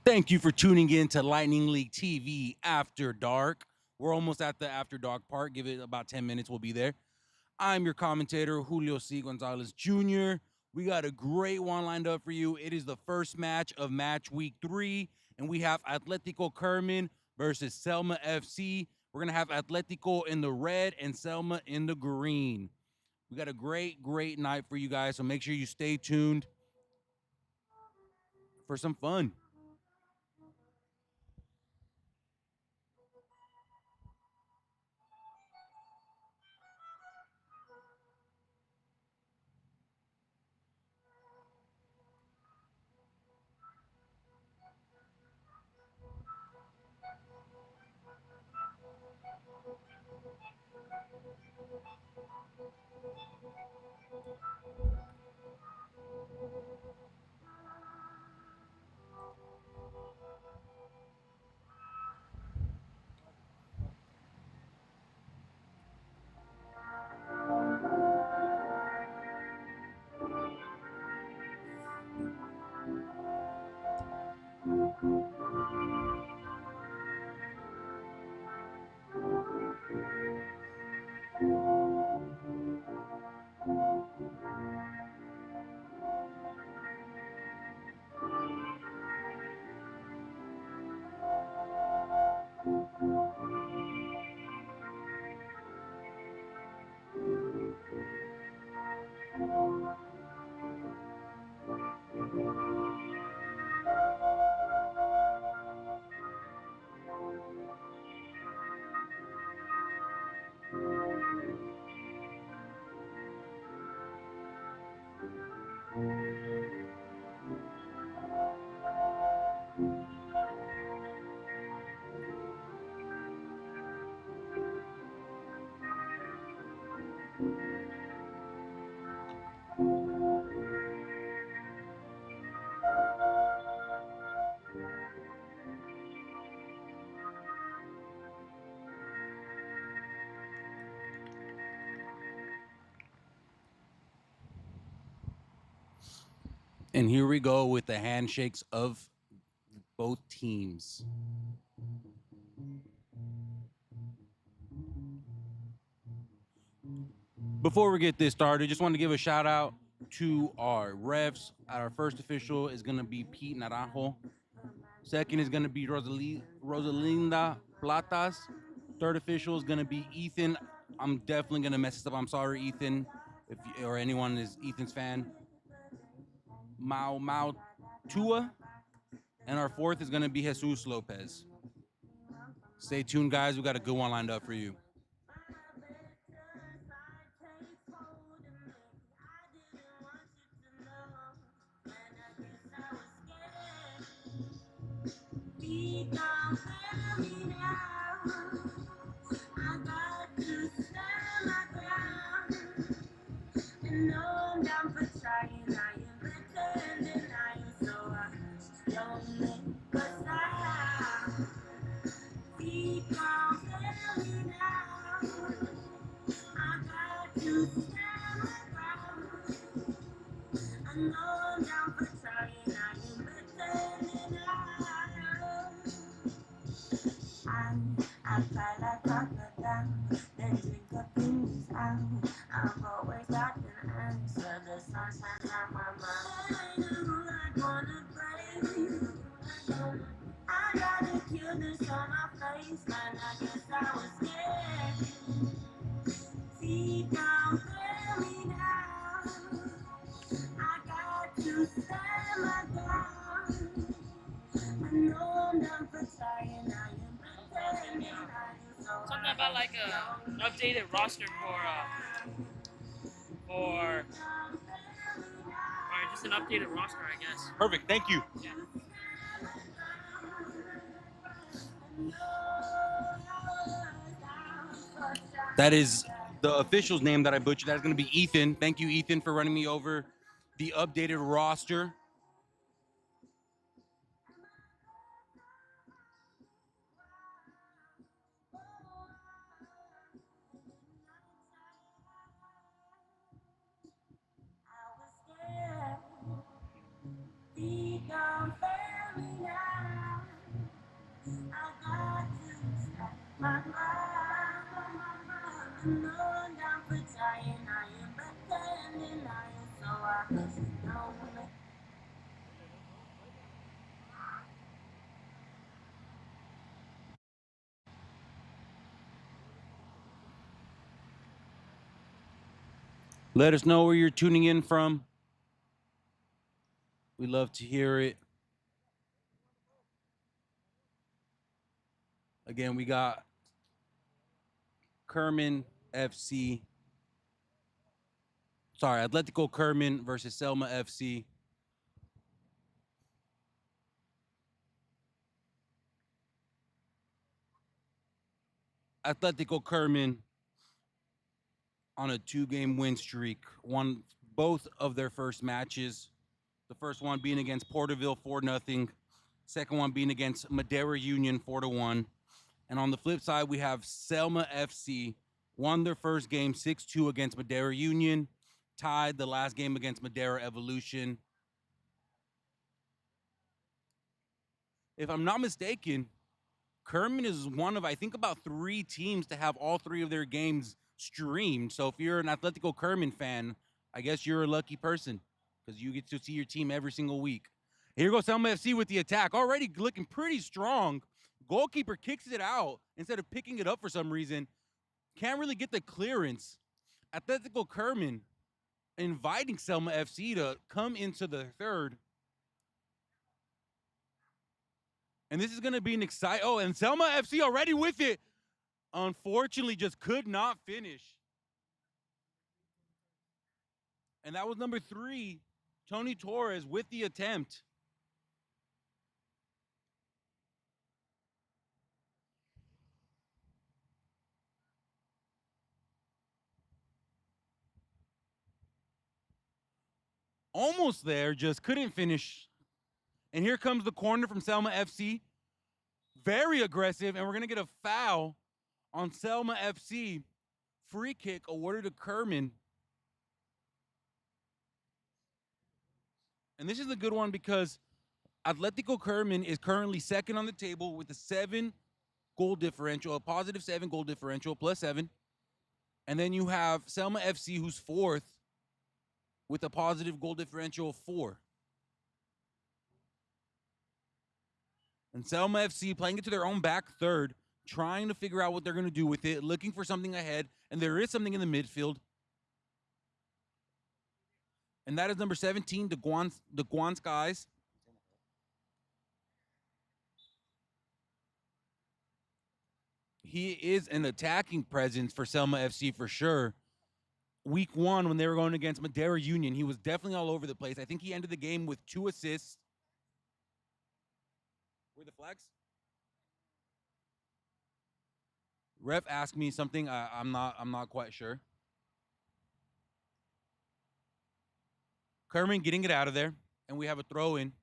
Thank you for tuning in to Lightning League TV After Dark. We're almost at the After Dark part. Give it about 10 minutes. We'll be there. I'm your commentator, Julio C. Gonzalez Jr. We got a great one lined up for you. It is the first match of match week 3, and we have Atletico Kerman versus Selma FC. We're going to have Atletico in the red and Selma in the green. We got a great night for you guys, so make sure you stay tuned for some fun. And here we go with the handshakes of both teams. Before we get this started, just want to give a shout out to our refs. Our first official is going to be Pete Naranjo. Second is going to be Rosalinda Platas. Third official is going to be Ethan. I'm definitely going to mess this up. I'm sorry, Ethan, if you, or anyone is Ethan's fan. Mau Tua. And our fourth is going to be Jesus Lopez. Stay tuned, guys. We got a good one lined up for you. Something about like an updated roster for or just an updated roster, I guess. Perfect. Thank you. Yeah. That is the official's name that I butchered. That's going to be Ethan. Thank you, Ethan, for running me over the updated roster. Let us know where you're tuning in from. We love to hear it. Again, we got Kerman FC. Sorry, Atletico Kerman versus Selma FC. Atletico Kerman on a 2-game win streak, won both of their first matches. The first one being against Porterville 4-0. Second one being against Madeira Union 4-1. And on the flip side, we have Selma FC won their first game 6-2 against Madeira Union, tied the last game against Madeira Evolution. If I'm not mistaken, Kerman is one of, I think, about 3 teams to have all 3 of their games streamed. So if you're an Atletico Kerman fan, I guess you're a lucky person because you get to see your team every single week. Here goes Selma FC with the attack, already looking pretty strong. Goalkeeper kicks it out instead of picking it up for some reason. Can't really get the clearance. Atletico Kerman inviting Selma FC to come into the third. And this is going to be an exciting. Oh, and Selma FC already with it. Unfortunately, just could not finish. And that was number 3, Tony Torres, with the attempt. Almost there, just couldn't finish. And here comes the corner from Selma FC. Very aggressive, and we're going to get a foul on Selma FC. Free kick awarded to Kerman. And this is a good one because Atletico Kerman is currently second on the table with a 7 goal differential, a positive 7 goal differential, +7. And then you have Selma FC, who's fourth with a positive goal differential of 4. And Selma FC playing it to their own back third, trying to figure out what they're going to do with it, looking for something ahead. And there is something in the midfield. And that is number 17, the Guan Skies. He is an attacking presence for Selma FC for sure. Week 1, when they were going against Madeira Union, he was definitely all over the place. I think he ended the game with 2 assists. Where the flags? Ref asked me something. I'm not quite sure. Kerman getting it out of there, and we have a throw in.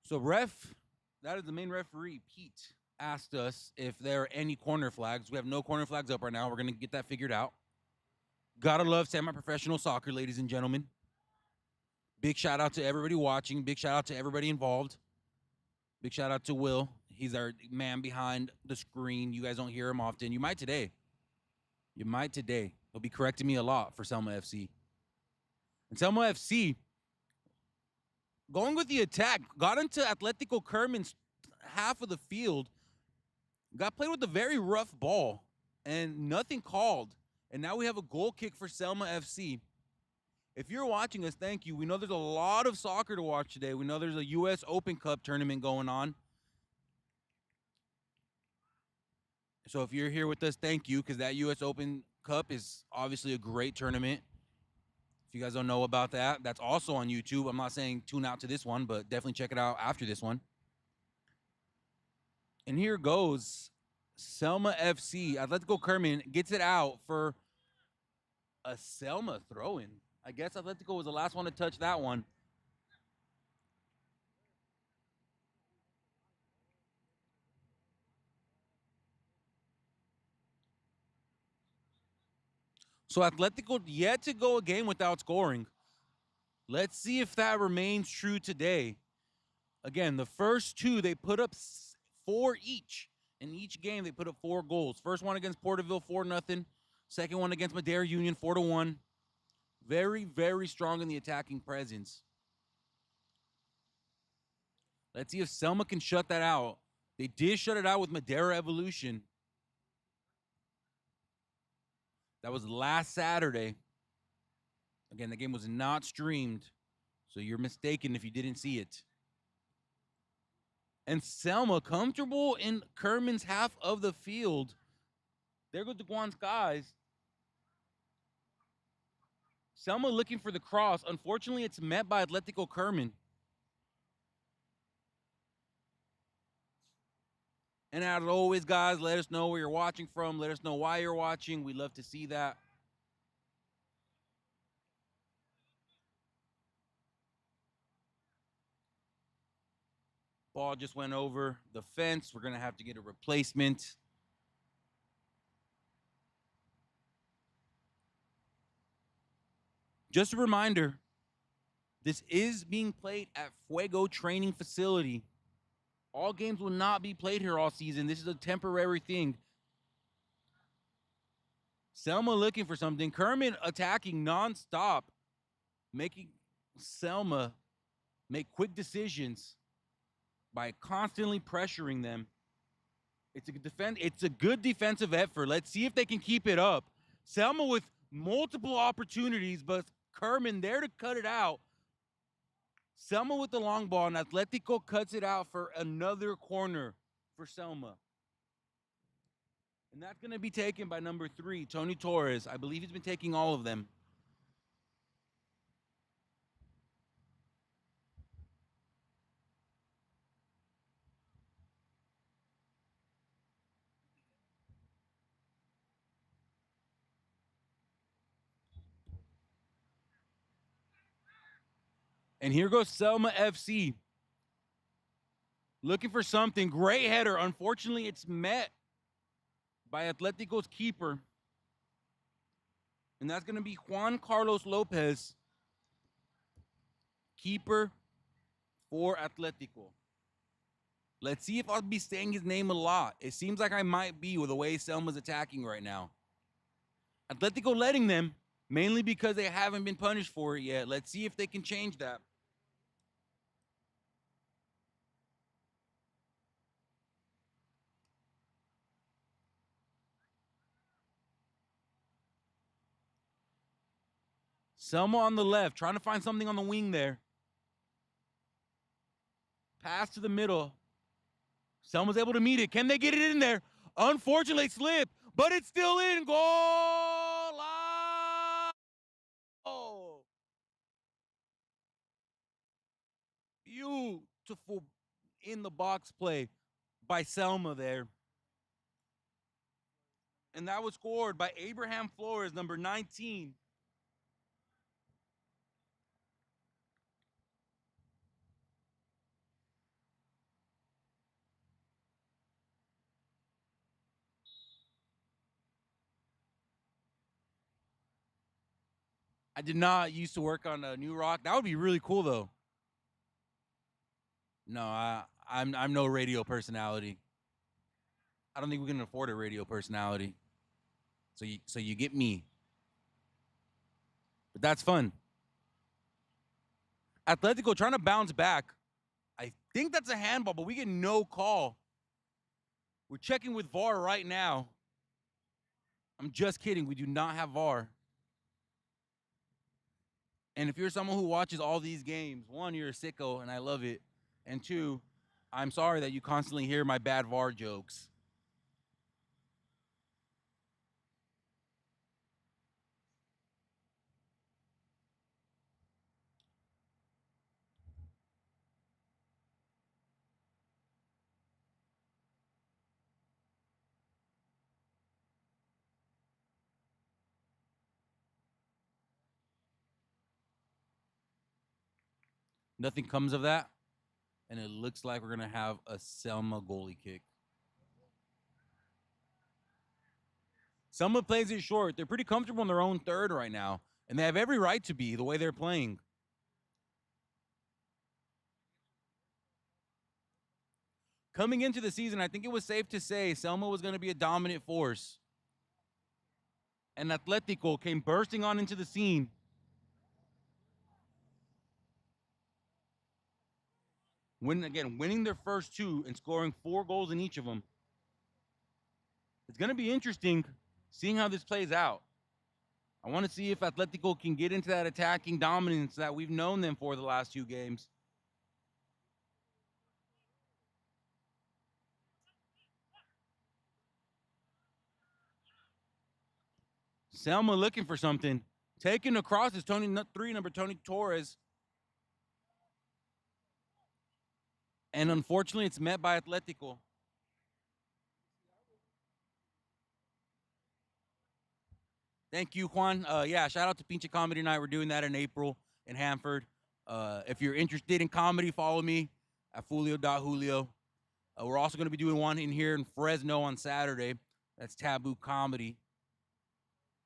So that is the main referee, Pete, asked us if there are any corner flags. We have no corner flags up right now. We're going to get that figured out. Gotta love semi-professional soccer, ladies and gentlemen. Big shout out to everybody watching. Big shout out to everybody involved. Big shout out to Will. He's our man behind the screen. You guys don't hear him often. You might today. He'll be correcting me a lot for Selma FC. And Selma FC, going with the attack, got into Atletico Kerman's half of the field, got played with a very rough ball, and nothing called. And now we have a goal kick for Selma FC. If you're watching us, thank you. We know there's a lot of soccer to watch today. We know there's a U.S. Open Cup tournament going on. So if you're here with us, thank you, because that U.S. Open Cup is obviously a great tournament. If you guys don't know about that, that's also on YouTube. I'm not saying tune out to this one, but definitely check it out after this one. And here goes Selma FC. Atletico Kerman gets it out for a Selma throw-in. I guess Atletico was the last one to touch that one. So Atletico yet to go a game without scoring. Let's see if that remains true today. Again, the first two, they put up 4 each. In each game, they put up 4 goals. First one against Porterville, 4-0. Second one against Madera Union, 4-1. Very, very strong in the attacking presence. Let's see if Selma can shut that out. They did shut it out with Madera Evolution. That was last Saturday. Again, the game was not streamed, so you're mistaken if you didn't see it. And Selma comfortable in Kerman's half of the field. There goes the Guan Skies. Selma looking for the cross. Unfortunately, it's met by Atletico Kerman. And as always, guys, let us know where you're watching from. Let us know why you're watching. We'd love to see that. Ball just went over the fence. We're going to have to get a replacement. Just a reminder, this is being played at Fuego Training Facility. All games will not be played here all season. This is a temporary thing. Selma looking for something. Kerman attacking nonstop, making Selma make quick decisions by constantly pressuring them. It's a good defensive effort. Let's see if they can keep it up. Selma with multiple opportunities, but Kerman there to cut it out. Selma with the long ball, and Atletico cuts it out for another corner for Selma. And that's going to be taken by number 3, Tony Torres. I believe he's been taking all of them. And here goes Selma FC. Looking for something. Great header. Unfortunately, it's met by Atletico's keeper. And that's going to be Juan Carlos Lopez, keeper for Atletico. Let's see if I'll be saying his name a lot. It seems like I might be with the way Selma's attacking right now. Atletico letting them, mainly because they haven't been punished for it yet. Let's see if they can change that. Selma on the left, trying to find something on the wing there. Pass to the middle. Selma's able to meet it. Can they get it in there? Unfortunately, slip, but it's still in. Goal! Oh! Beautiful in the box play by Selma there. And that was scored by Abraham Flores, number 19. I did not used to work on New Rock. That would be really cool, though. No, I'm no radio personality. I don't think we can afford a radio personality. So you get me. But that's fun. Atletico trying to bounce back. I think that's a handball, but we get no call. We're checking with VAR right now. I'm just kidding. We do not have VAR. And if you're someone who watches all these games, 1, you're a sicko, and I love it. And 2, I'm sorry that you constantly hear my bad VAR jokes. Nothing comes of that. And it looks like we're going to have a Selma goalie kick. Selma plays it short. They're pretty comfortable in their own third right now, and they have every right to be the way they're playing. Coming into the season, I think it was safe to say Selma was going to be a dominant force. And Atletico came bursting on into the scene. Winning their first two and scoring 4 goals in each of them. It's going to be interesting seeing how this plays out. I want to see if Atletico can get into that attacking dominance that we've known them for the last 2 games. Selma looking for something. Taken across is number Tony Torres. And unfortunately, it's met by Atletico. Thank you, Juan. Yeah, shout out to Pinche Comedy Night. We're doing that in April in Hanford. If you're interested in comedy, follow me at Julio.Julio. We're also going to be doing one in here in Fresno on Saturday. That's Taboo Comedy.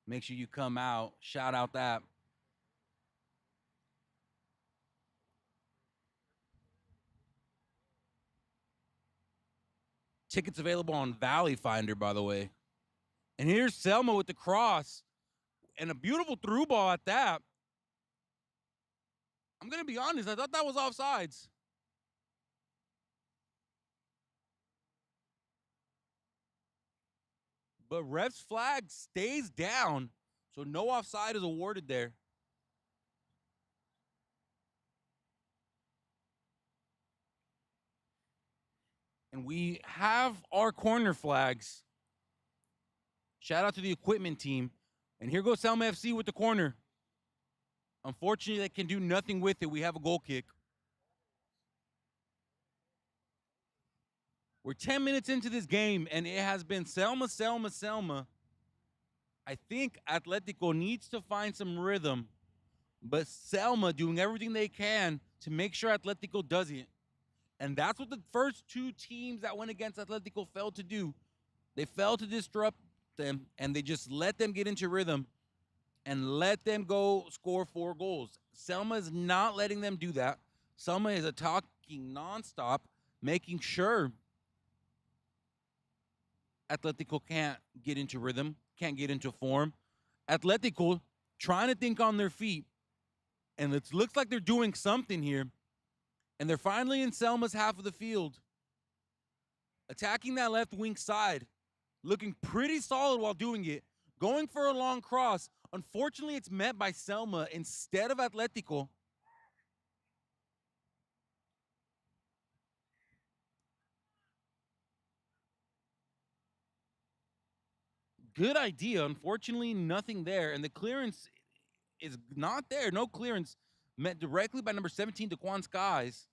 Make sure you come out. Shout out that. Tickets available on Valley Finder, by the way. And here's Selma with the cross and a beautiful through ball at that. I'm going to be honest. I thought that was offsides. But ref's flag stays down, so no offside is awarded there. And we have our corner flags. Shout out to the equipment team. And here goes Selma FC with the corner. Unfortunately, they can do nothing with it. We have a goal kick. We're 10 minutes into this game, and it has been Selma, Selma, Selma. I think Atletico needs to find some rhythm, but Selma doing everything they can to make sure Atletico does it. And that's what the first 2 teams that went against Atletico failed to do. They failed to disrupt them, and they just let them get into rhythm and let them go score 4 goals. Selma is not letting them do that. Selma is attacking nonstop, making sure Atletico can't get into rhythm, can't get into form. Atletico trying to think on their feet, and it looks like they're doing something here. And they're finally in Selma's half of the field, attacking that left wing side, looking pretty solid while doing it, going for a long cross. Unfortunately, it's met by Selma instead of Atletico. Good idea. Unfortunately, nothing there. And the clearance is not there. No clearance met directly by number 17, Daquan Skies.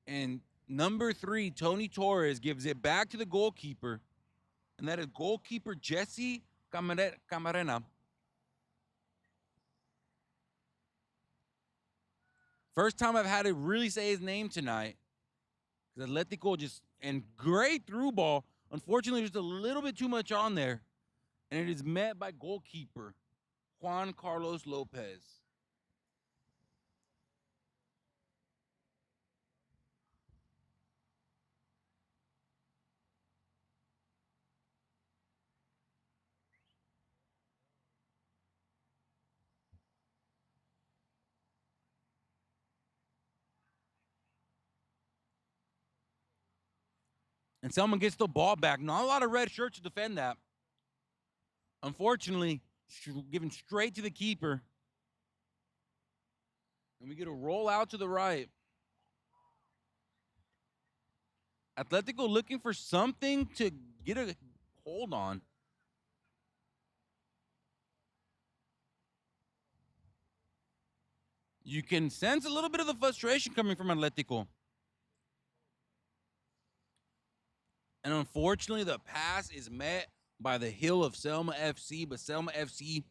And number 3, Tony Torres, gives it back to the goalkeeper. And that is goalkeeper Jesse Camarena. First time I've had to really say his name tonight. Because Atletico just, and great through ball. Unfortunately, there's a little bit too much on there. And it is met by goalkeeper Juan Carlos Lopez. And Selman gets the ball back. Not a lot of red shirts to defend that. Unfortunately, given straight to the keeper. And we get a roll out to the right. Atletico looking for something to get a hold on. You can sense a little bit of the frustration coming from Atletico. And unfortunately, the pass is met by the heel of Selma FC, but Selma FC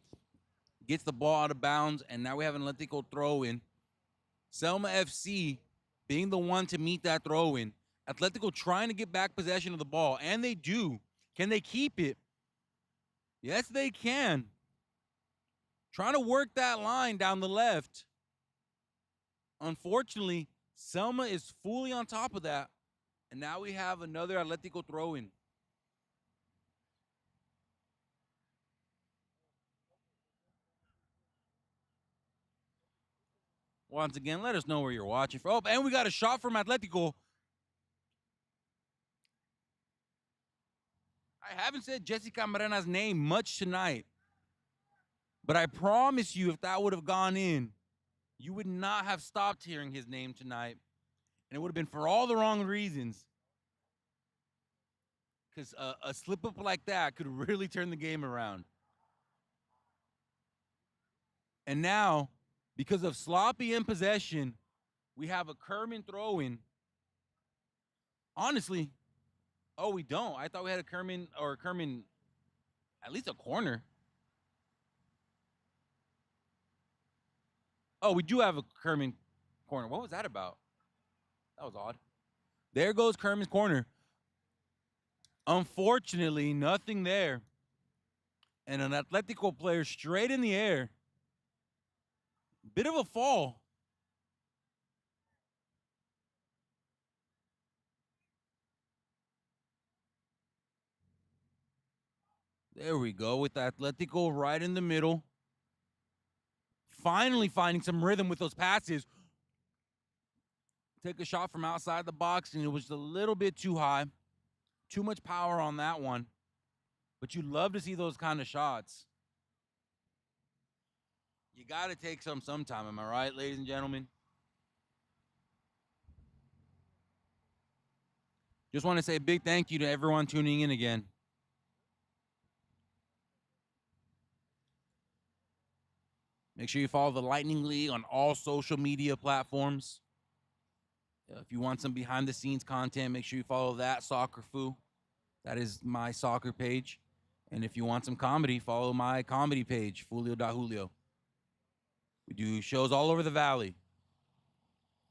gets the ball out of bounds, and now we have an Atletico throw in. Selma FC being the one to meet that throw in. Atletico trying to get back possession of the ball, and they do. Can they keep it? Yes, they can. Trying to work that line down the left. Unfortunately, Selma is fully on top of that. And now we have another Atletico throw in. Once again, let us know where you're watching from. Oh, and we got a shot from Atletico. I haven't said Jesse Camarena's name much tonight. But I promise you, if that would have gone in, you would not have stopped hearing his name tonight. And it would have been for all the wrong reasons. Because a slip up like that could really turn the game around. And now, because of sloppy in possession, we have a Kerman throw in. Honestly, oh, we don't. I thought we had a Kerman, at least a corner. Oh, we do have a Kerman corner. What was that about? That was odd. There goes Kerman's corner. Unfortunately, nothing there. And an Atletico player straight in the air. Bit of a fall. There we go with Atletico right in the middle. Finally finding some rhythm with those passes. Take a shot from outside the box, and it was a little bit too high. Too much power on that one. But you love to see those kind of shots. You got to take some sometime, am I right, ladies and gentlemen? Just want to say a big thank you to everyone tuning in again. Make sure you follow the Lightning League on all social media platforms. If you want some behind the scenes content, make sure you follow that Soccer Foo. That is my soccer page. And if you want some comedy, follow my comedy page, Julio. We do shows all over the valley.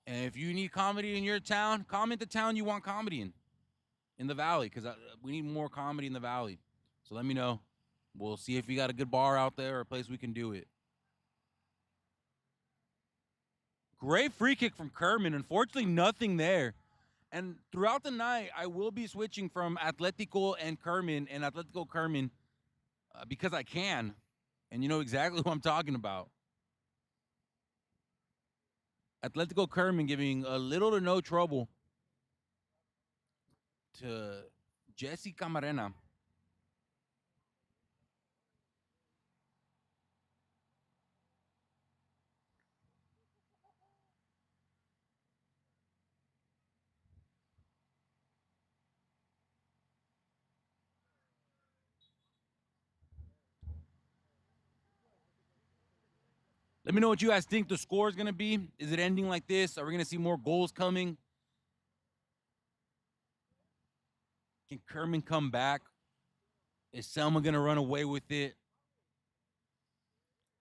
And if you need comedy in your town, comment the town you want comedy in the valley, because we need more comedy in the valley. So let me know. We'll see if we got a good bar out there or a place we can do it. Great free kick from Kerman. Unfortunately, nothing there. And throughout the night, I will be switching from Atletico and Atletico Kerman because I can. And you know exactly who I'm talking about. Atletico Kerman giving a little to no trouble to Jesse Camarena. Let me know what you guys think the score is going to be. Is it ending like this? Are we going to see more goals coming? Can Kerman come back? Is Selma going to run away with it?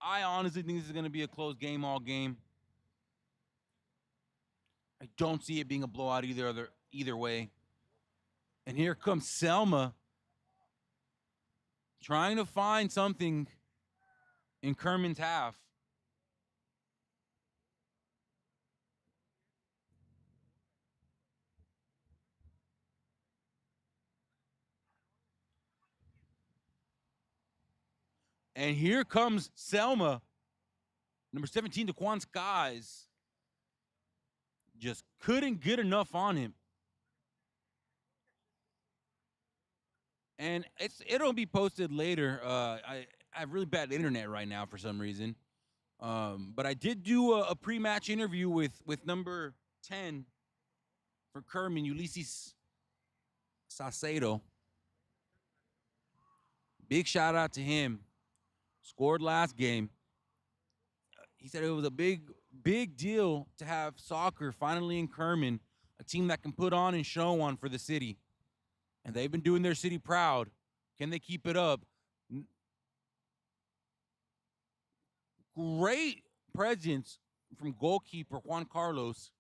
I honestly think this is going to be a close game all game. I don't see it being a blowout either way. And here comes Selma trying to find something in Kerman's half. And here comes Selma, number 17, Daquan Skies. Just couldn't get enough on him. And it'll be posted later. I have really bad internet right now for some reason. But I did do a pre-match interview with number 10 for Kerman, Ulysses Sacedo. Big shout out to him. Scored last game. He said it was a big deal to have soccer finally in Kerman, a team that can put on and show on for the city. And they've been doing their city proud. Can they keep it up? Great presence from goalkeeper Juan Carlos.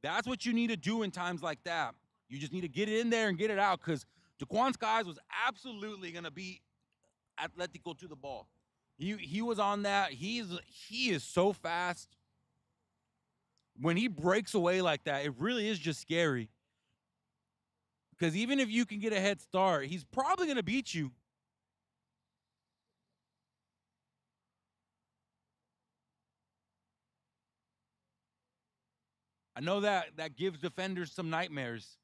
That's what you need to do in times like that. You just need to get it in there and get it out because Jaquan Skies was absolutely going to beat Atletico to the ball. He was on that. He is so fast. When he breaks away like that, it really is just scary. Because even if you can get a head start, he's probably going to beat you. I know that gives defenders some nightmares.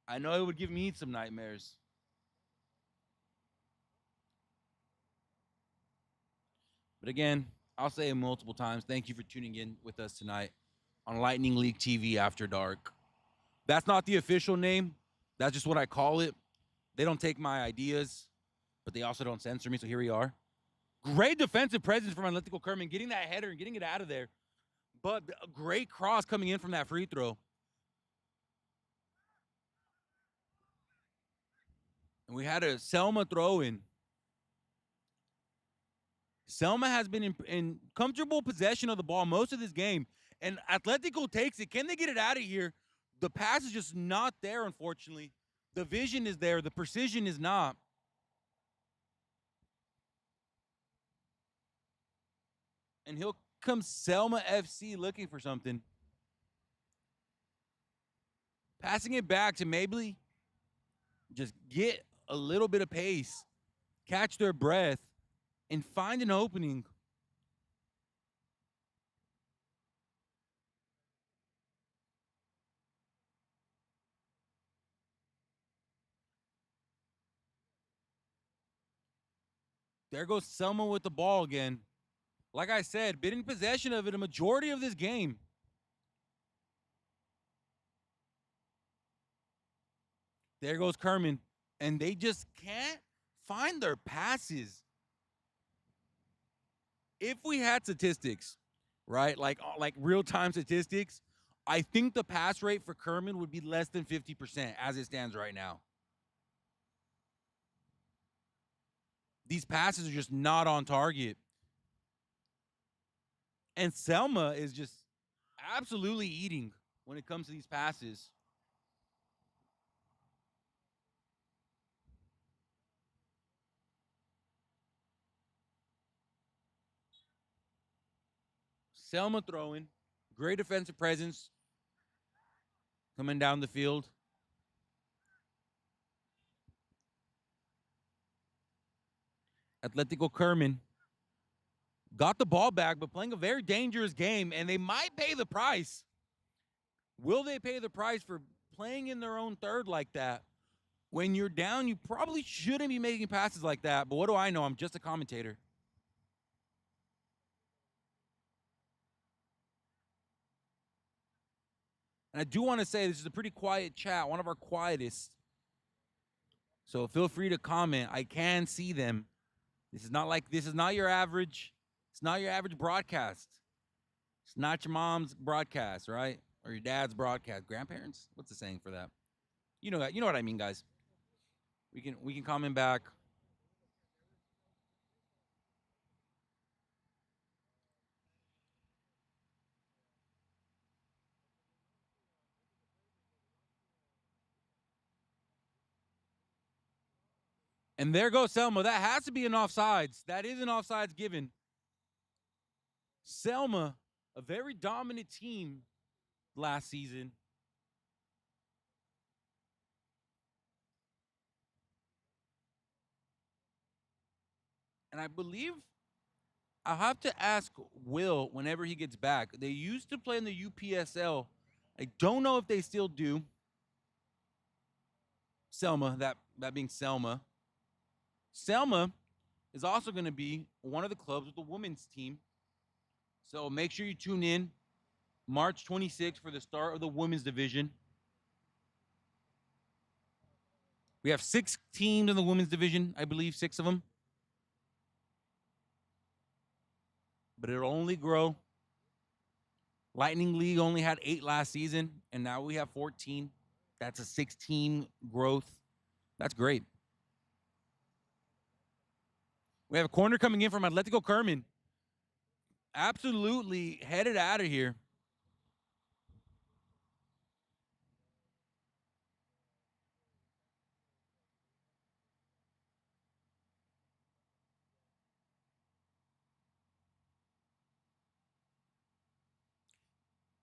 I know it would give me some nightmares. But again, I'll say it multiple times. Thank you for tuning in with us tonight on Lightning League TV After Dark. That's not the official name. That's just what I call it. They don't take my ideas, but they also don't censor me. So here we are. Great defensive presence from Atletico Kerman, getting that header and getting it out of there. But a great cross coming in from that free throw. And we had a Selma throw in. Selma has been in comfortable possession of the ball most of this game. And Atletico takes it. Can they get it out of here? The pass is just not there, unfortunately. The vision is there. The precision is not. And he'll come Selma FC looking for something. Passing it back to maybe just get a little bit of pace, catch their breath, and find an opening. There goes Selma with the ball again. Like I said, been in possession of it a majority of this game. There goes Kerman. And they just can't find their passes. If we had statistics, right, like real-time statistics, I think the pass rate for Kerman would be less than 50% as it stands right now. These passes are just not on target. And Selma is just absolutely eating when it comes to these passes. Selma throwing, great defensive presence coming down the field. Atletico Kerman got the ball back, but playing a very dangerous game, and they might pay the price. Will they pay the price for playing in their own third like that? When you're down, you probably shouldn't be making passes like that, but what do I know? I'm just a commentator. And I do want to say this is a pretty quiet chat, one of our quietest. So feel free to comment. I can see them. This is not your average. It's not your average broadcast. It's not your mom's broadcast, right? Or your dad's broadcast. Grandparents? What's the saying for that? You know what I mean, guys. We can comment back. And there goes Selma. That has to be an offsides. That is an offsides given. Selma, a very dominant team last season. And I believe I'll have to ask Will whenever he gets back. They used to play in the UPSL. I don't know if they still do. Selma, that being Selma. Selma is also going to be one of the clubs with the women's team. So make sure you tune in March 26th for the start of the women's division. We have 6 teams in the women's division, I believe, 6 of them. But it'll only grow. Lightning League only had 8 last season, and now we have 14. That's a 16 growth. That's great. We have a corner coming in from Atletico Kerman. Absolutely headed out of here.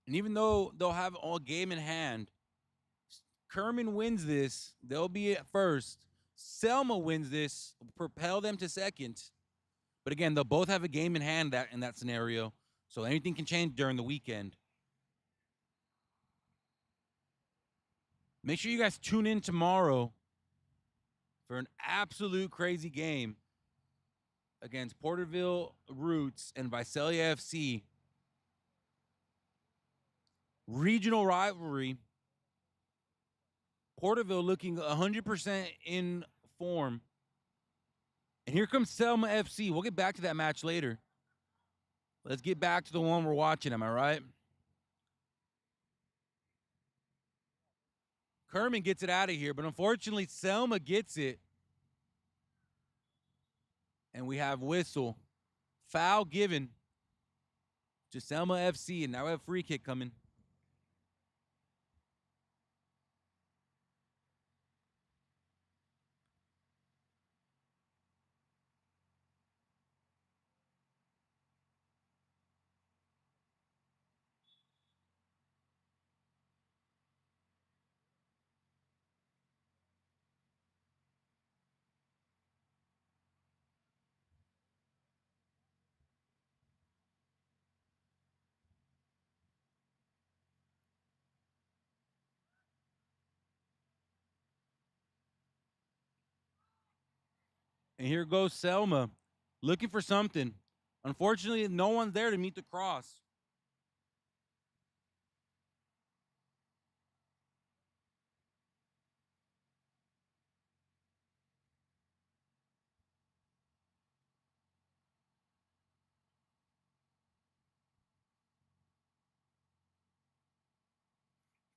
And even though they'll have all game in hand, Kerman wins this, they'll be at first. Selma wins this, propel them to second. But again, they'll both have a game in hand that in that scenario. So anything can change during the weekend. Make sure you guys tune in tomorrow for an absolute crazy game against Porterville Roots and Visalia FC. Regional rivalry. Porterville looking 100% in form. And here comes Selma FC. We'll get back to that match later. Let's get back to the one we're watching. Am I right? Kerman gets it out of here, but unfortunately, Selma gets it. And we have whistle. Foul given to Selma FC, and now we have free kick coming. And here goes Selma looking for something. Unfortunately, no one's there to meet the cross.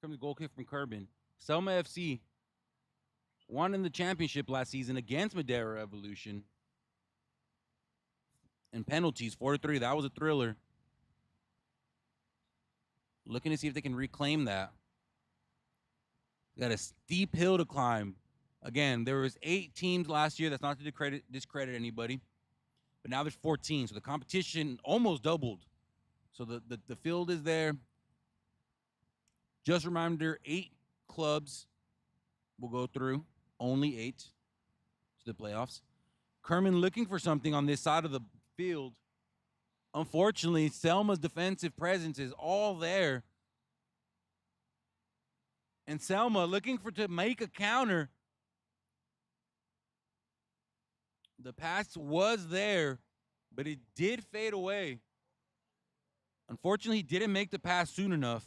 Comes the goal kick from Kerman. Selma FC won in the championship last season against Madera Evolution. And penalties, 4-3. That was a thriller. Looking to see if they can reclaim that. Got a steep hill to climb. Again, there was 8 teams last year. That's not to discredit anybody. But now there's 14. So the competition almost doubled. So the field is there. Just a reminder, 8 clubs will go through. Only 8 to the playoffs. Kerman looking for something on this side of the field. Unfortunately, Selma's defensive presence is all there. And Selma looking to make a counter. The pass was there, but it did fade away. Unfortunately, he didn't make the pass soon enough.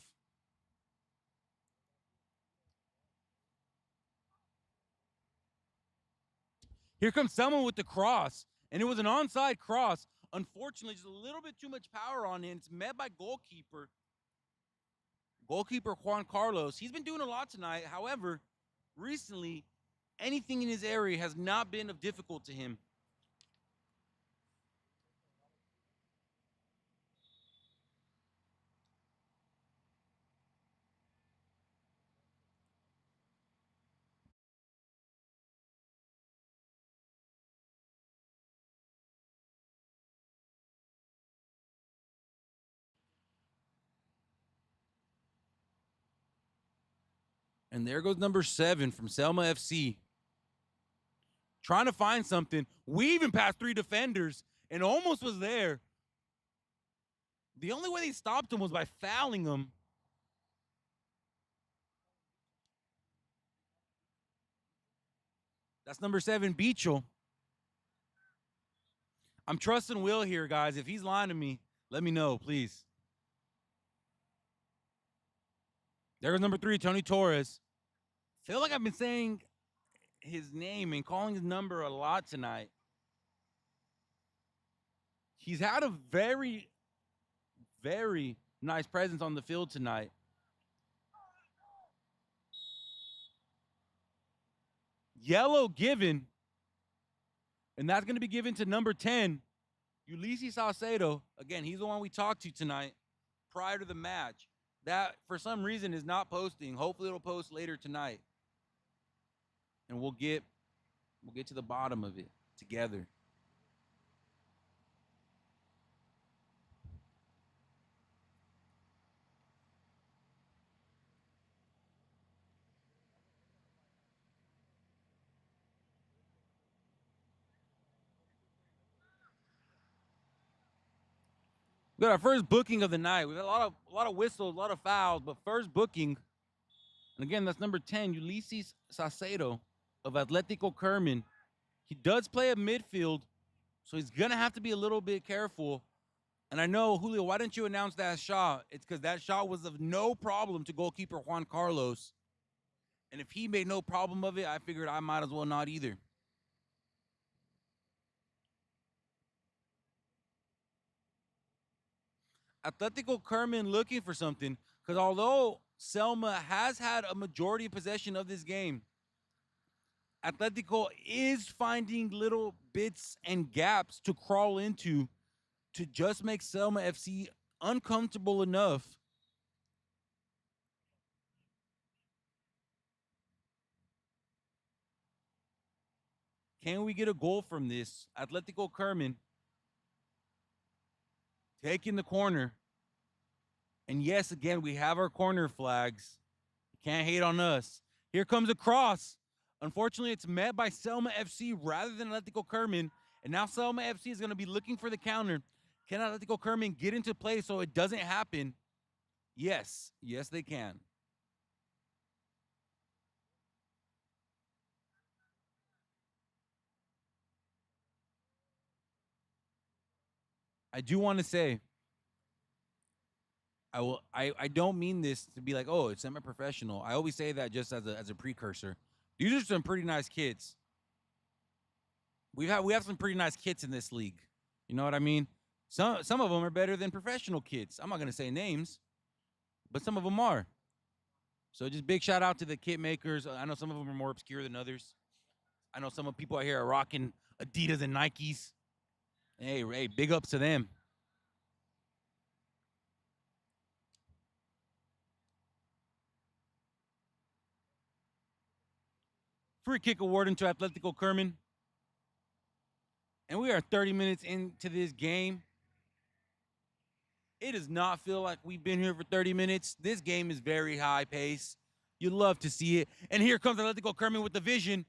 Here comes Selma with the cross, and it was an onside cross. Unfortunately, just a little bit too much power on it. It's met by goalkeeper Juan Carlos. He's been doing a lot tonight. However, recently, anything in his area has not been of difficult to him. And there goes number 7 from Selma FC. Trying to find something. We even passed 3 defenders and almost was there. The only way they stopped him was by fouling him. That's number 7, Beachel. I'm trusting Will here, guys. If he's lying to me, let me know, please. There goes number 3, Tony Torres. Feel like I've been saying his name and calling his number a lot tonight. He's had a very, very nice presence on the field tonight. Yellow given, and that's going to be given to number 10, Ulysses Salcedo. Again, he's the one we talked to tonight prior to the match. That, for some reason, is not posting. Hopefully, it'll post later tonight. And we'll get to the bottom of it together. We got our first booking of the night. We got a lot of whistles, a lot of fouls, but first booking, and again, that's number 10, Ulysses Sacedo of Atletico Kerman. He does play a midfield, so he's gonna have to be a little bit careful. And I know, Julio, why didn't you announce that shot? It's because that shot was of no problem to goalkeeper Juan Carlos. And if he made no problem of it, I figured I might as well not either. Atletico Kerman looking for something, because although Selma has had a majority of possession of this game, Atletico is finding little bits and gaps to crawl into to just make Selma FC uncomfortable enough. Can we get a goal from this? Atletico Kerman taking the corner. And yes, again, we have our corner flags. You can't hate on us. Here comes a cross. Unfortunately, it's met by Selma FC rather than Atletico Kerman. And now Selma FC is going to be looking for the counter. Can Atletico Kerman get into play so it doesn't happen? Yes. Yes, they can. I do want to say, I don't mean this to be like, oh, it's semi-professional. I always say that just as a precursor. These are some pretty nice kids. We have some pretty nice kids in this league. You know what I mean? Some of them are better than professional kids. I'm not gonna say names, but some of them are. So just big shout out to the kit makers. I know some of them are more obscure than others. I know some of people out here are rocking Adidas and Nikes. Hey, big ups to them. Free kick awarded to Atletico Kerman. And we are 30 minutes into this game. It does not feel like we've been here for 30 minutes. This game is very high pace. You love to see it. And here comes Atletico Kerman with the vision.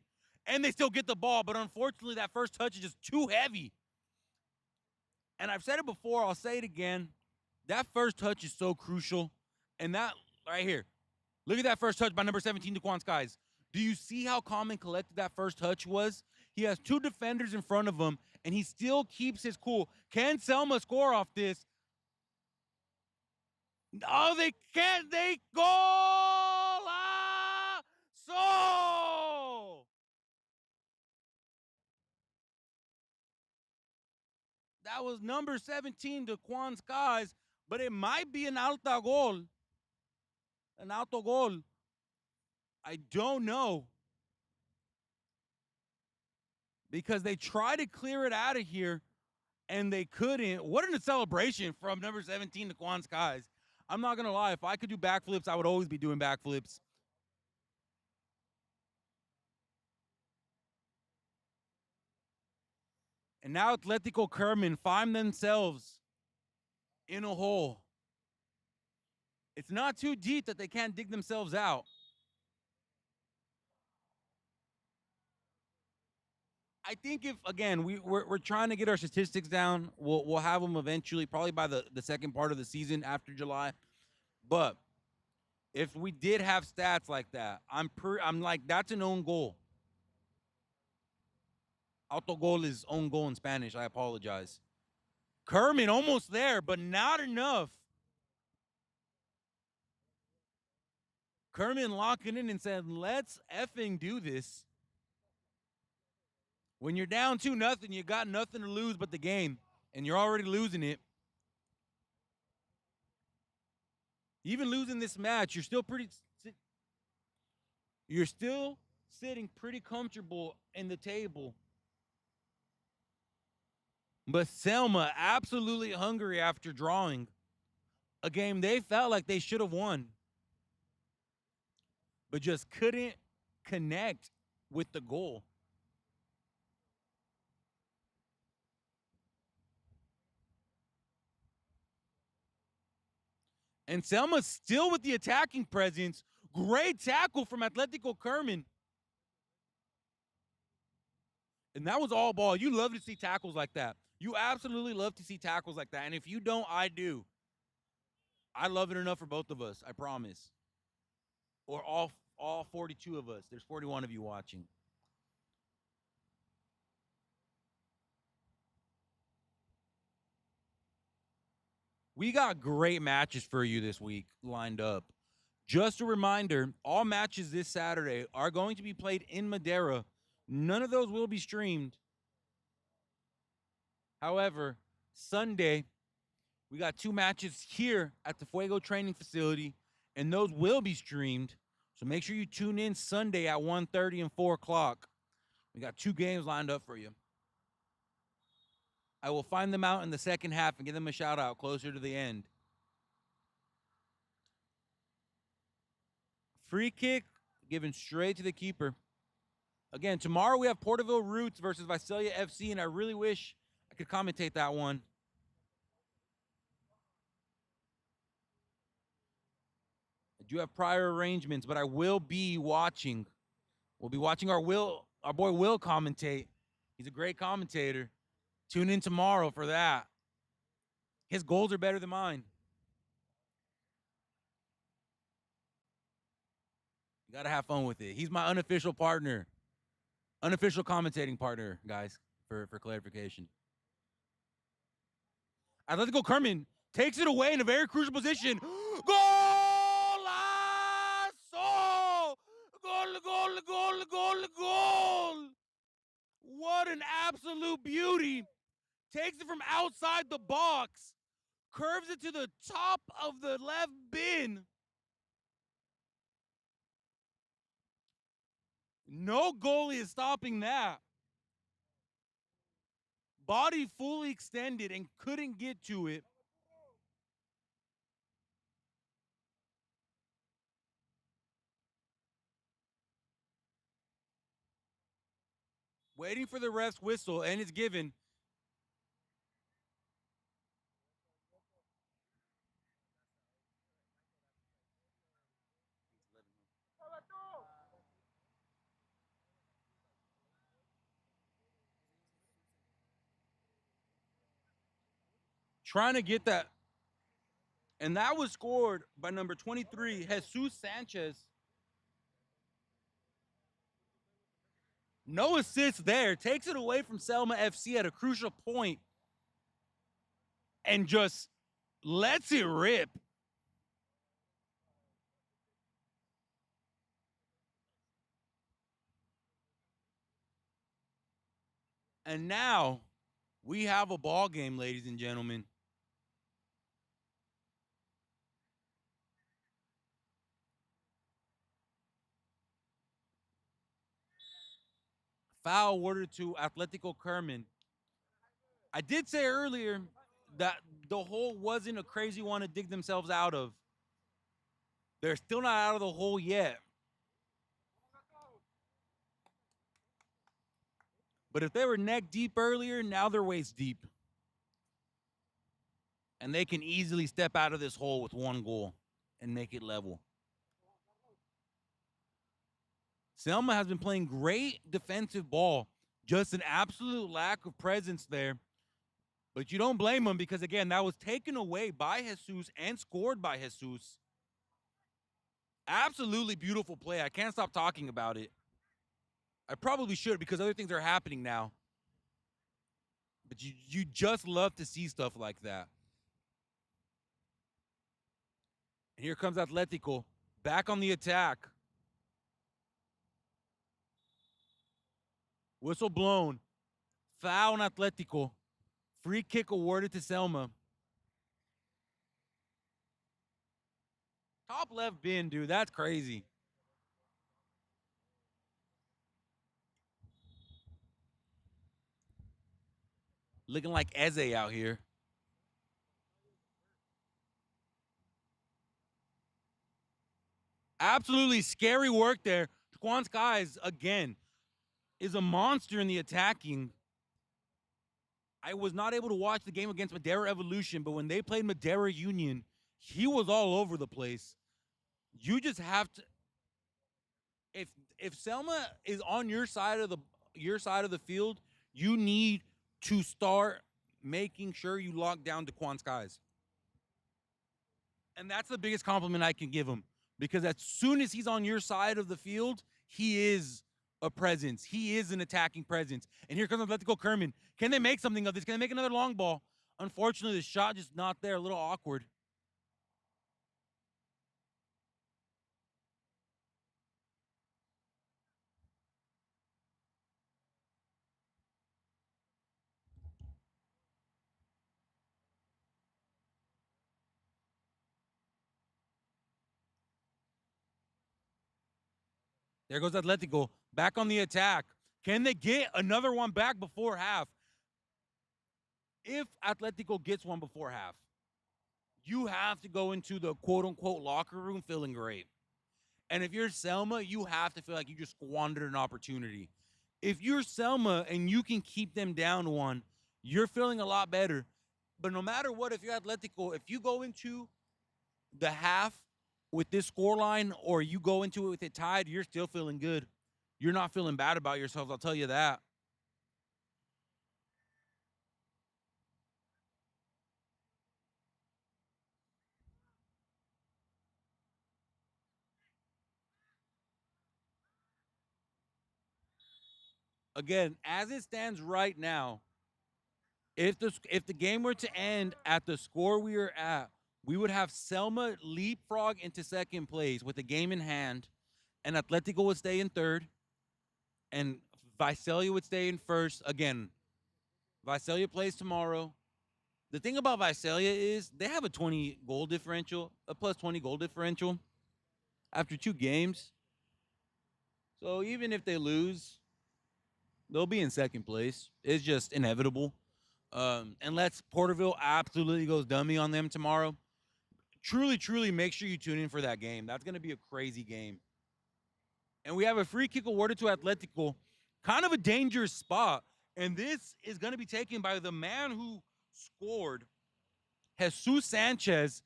And they still get the ball, but unfortunately, that first touch is just too heavy. And I've said it before, I'll say it again. That first touch is so crucial. And that right here, look at that first touch by number 17, Daquan Skies. Do you see how calm and collected that first touch was? He has two defenders in front of him, and he still keeps his cool. Can Selma score off this? Oh, they can't. They goal! Ah! So that was number 17, Daquan Skies, but it might be an alta goal. An alto goal. I don't know. Because they tried to clear it out of here and they couldn't. What a celebration from number 17 to Quan Skies. I'm not going to lie. If I could do backflips, I would always be doing backflips. And now Atletico Kerman find themselves in a hole. It's not too deep that they can't dig themselves out. I think if again we're trying to get our statistics down, we'll have them eventually, probably by the second part of the season after July. But if we did have stats like that, I'm like that's an own goal. Autogol is own goal in Spanish. I apologize. Kerman almost there, but not enough. Kerman locking in and said, "Let's effing do this." When you're down 2-0, you got nothing to lose but the game, and you're already losing it. Even losing this match, you're still sitting pretty comfortable in the table. But Selma absolutely hungry after drawing a game they felt like they should have won, but just couldn't connect with the goal. And Selma's still with the attacking presence. Great tackle from Atletico Kerman. And that was all ball. You love to see tackles like that. You absolutely love to see tackles like that. And if you don't, I do. I love it enough for both of us, I promise. Or all 42 of us. There's 41 of you watching. We got great matches for you this week lined up. Just a reminder, all matches this Saturday are going to be played in Madeira. None of those will be streamed. However, Sunday, we got 2 matches here at the Fuego training facility, and those will be streamed. So make sure you tune in Sunday at 1:30 and 4 o'clock. We got 2 games lined up for you. I will find them out in the second half and give them a shout out closer to the end. Free kick given straight to the keeper. Again, tomorrow we have Porterville Roots versus Visalia FC, and I really wish I could commentate that one. I do have prior arrangements, but I will be watching. We'll be watching our boy Will commentate. He's a great commentator. Tune in tomorrow for that. His goals are better than mine. You gotta have fun with it. He's my unofficial partner, unofficial commentating partner, guys. For clarification, Atletico Kerman takes it away in a very crucial position. Golazo! Goal! Goal! Goal! Goal! Goal! What an absolute beauty! Takes it from outside the box, curves it to the top of the left bin. No goalie is stopping that. Body fully extended and couldn't get to it. Waiting for the ref's whistle, and it's given. Trying to get that. And that was scored by number 23, Jesus Sanchez. No assist there. Takes it away from Selma FC at a crucial point and just lets it rip. And now we have a ball game, ladies and gentlemen. Foul awarded to Atletico Kerman. I did say earlier that the hole wasn't a crazy one to dig themselves out of. They're still not out of the hole yet. But if they were neck deep earlier, now they're waist deep. And they can easily step out of this hole with 1 goal and make it level. Selma has been playing great defensive ball, just an absolute lack of presence there. But you don't blame them because, again, that was taken away by Jesus and scored by Jesus. Absolutely beautiful play. I can't stop talking about it. I probably should because other things are happening now. But you just love to see stuff like that. And here comes Atletico back on the attack. Whistle blown. Foul on Atletico. Free kick awarded to Selma. Top left bin, dude. That's crazy. Looking like Eze out here. Absolutely scary work there. Taquan Skies, again, is a monster in the attacking. I was not able to watch the game against Madeira Evolution, but when they played Madeira Union, he was all over the place. You just have to if Selma is on your side of the field, you need to start making sure you lock down Daquan Skies. And that's the biggest compliment I can give him because as soon as he's on your side of the field, he is a presence. He is an attacking presence. And here comes Atletico Kerman. Can they make something of this? Can they make another long ball? Unfortunately, the shot just not there. A little awkward. There goes Atletico back on the attack. Can they get another one back before half? If Atletico gets one before half, you have to go into the quote unquote locker room feeling great. And if you're Selma, you have to feel like you just squandered an opportunity. If you're Selma and you can keep them down one, you're feeling a lot better. But no matter what, if you're Atletico, if you go into the half with this scoreline or you go into it with it tied, you're still feeling good. You're not feeling bad about yourselves, I'll tell you that. Again, as it stands right now, if the game were to end at the score we are at, we would have Selma leapfrog into second place with the game in hand, and Atletico would stay in third, and Visalia would stay in first. Again, Visalia plays tomorrow. The thing about Visalia is they have a 20 goal differential, a plus 20 goal differential after 2 games. So even if they lose, they'll be in second place. It's just inevitable. Unless Porterville absolutely goes dummy on them tomorrow. Truly, truly make sure you tune in for that game. That's going to be a crazy game. And we have a free kick awarded to Atletico. Kind of a dangerous spot. And this is going to be taken by the man who scored, Jesus Sanchez.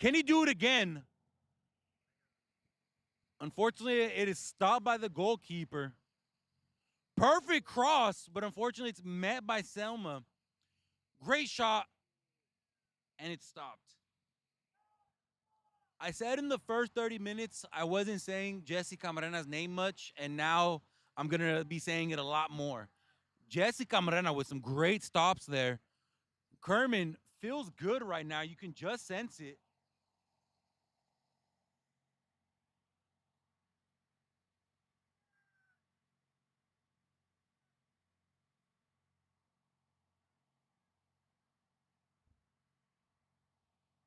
Can he do it again? Unfortunately, it is stopped by the goalkeeper. Perfect cross, but unfortunately, it's met by Selma. Great shot, and it stopped. I said in the first 30 minutes, I wasn't saying Jesse Camarena's name much, and now I'm going to be saying it a lot more. Jesse Camarena with some great stops there. Kerman feels good right now. You can just sense it.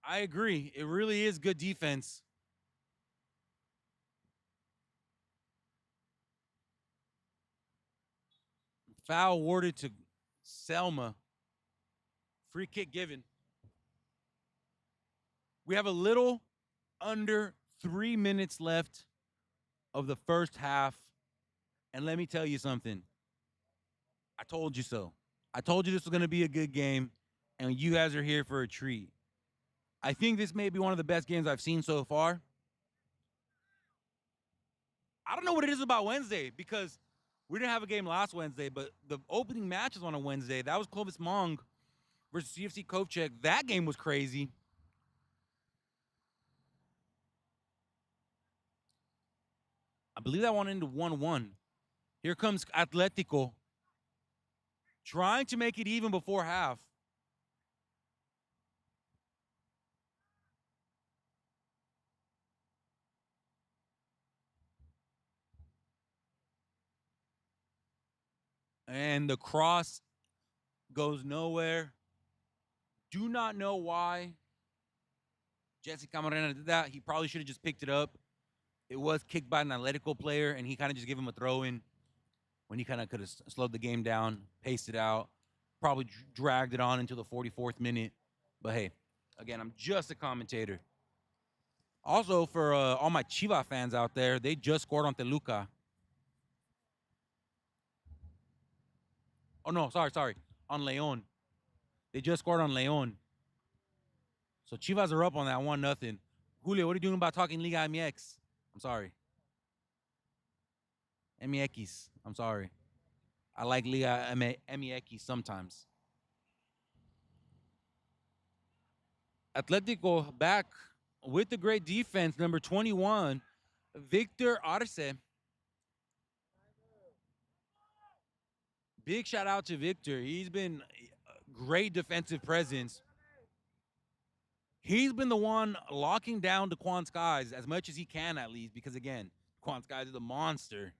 I agree. It really is good defense. Foul awarded to Selma. Free kick given. We have a little under 3 minutes left of the first half. And let me tell you something. I told you so. I told you this was going to be a good game, and you guys are here for a treat. I think this may be one of the best games I've seen so far. I don't know what it is about Wednesday because we didn't have a game last Wednesday, but the opening match is on a Wednesday. That was Clovis Mong versus CFC Kovchek. That game was crazy. I believe that one ended 1-1. Here comes Atletico trying to make it even before half. And the cross goes nowhere. Do not know why Jesse Camarena did that. He probably should have just picked it up. It was kicked by an Atletico player, and he kind of just gave him a throw in when he kind of could have slowed the game down, paced it out, probably dragged it on until the 44th minute. But hey, again, I'm just a commentator. Also, for all my Chiva fans out there, they just scored on Toluca. Oh, no, sorry. On Leon. They just scored on Leon. So Chivas are up on that 1-0. Julio, what are you doing about talking Liga MX? I'm sorry. MX. I'm sorry. I like Liga MX sometimes. Atletico back with the great defense, number 21, Victor Arce. Big shout out to Victor. He's been a great defensive presence. He's been the one locking down Daquan Skies as much as he can, at least, because again, Daquan Skies is a monster.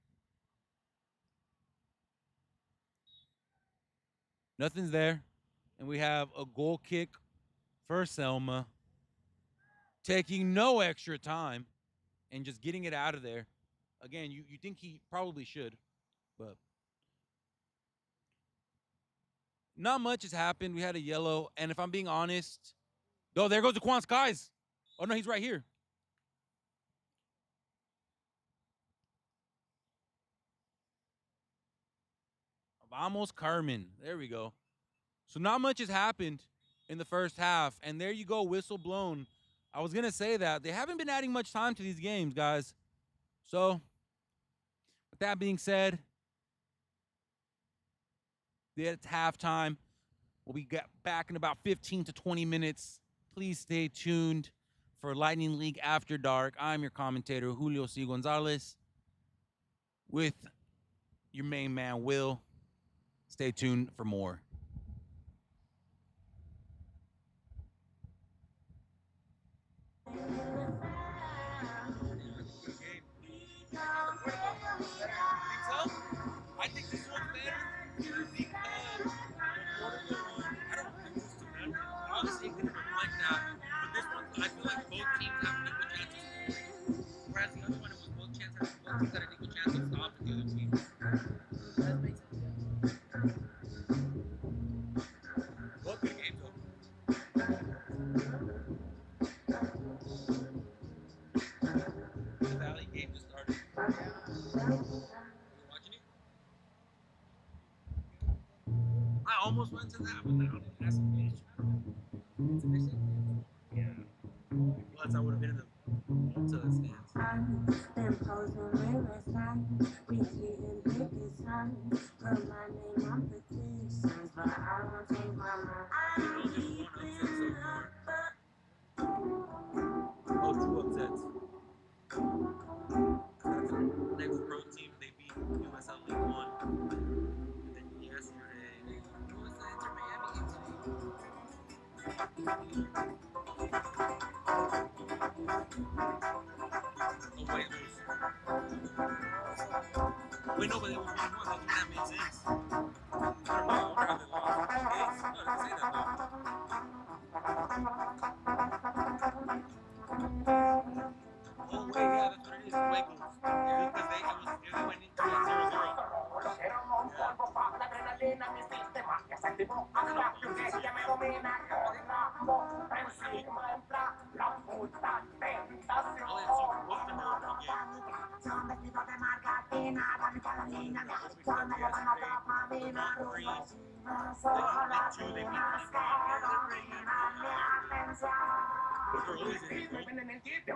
Nothing's there. And we have a goal kick for Selma, taking no extra time and just getting it out of there. Again, you think he probably should, but not much has happened. We had a yellow, and if I'm being honest, oh, there goes Daquan Skies. Oh no, he's right here. Vamos Kerman. There we go. So not much has happened in the first half, and there you go, whistle blown. I was gonna say that they haven't been adding much time to these games, guys. So, with that being said, it's halftime. We'll be back in about 15 to 20 minutes. Please stay tuned for Lightning League After Dark. I'm your commentator, Julio C. Gonzalez, with your main man, Will. Stay tuned for more. I think this one's better because obviously it could have been like that, but this one I feel like both teams have an equal chance of scoring. Whereas the other one it was both teams had an equal chance of stopping the other team. Both good games though. The Valley game just started. Are you watching it? I almost went to that, but then I don't even have some finished. It's finished. Yeah. Plus, I would have been in the stands. Oh, two upsets. Next pro team, they beat USL League One. And then yesterday, who was the Inter Miami game today? Oh, wait, wait, no, but it was 1-1. That makes sense. I don't know. I wonder how they lost. Yes, no, I didn't say that though. Oh, wait, yeah, that's what it is. Wait, because it went into a 0-0.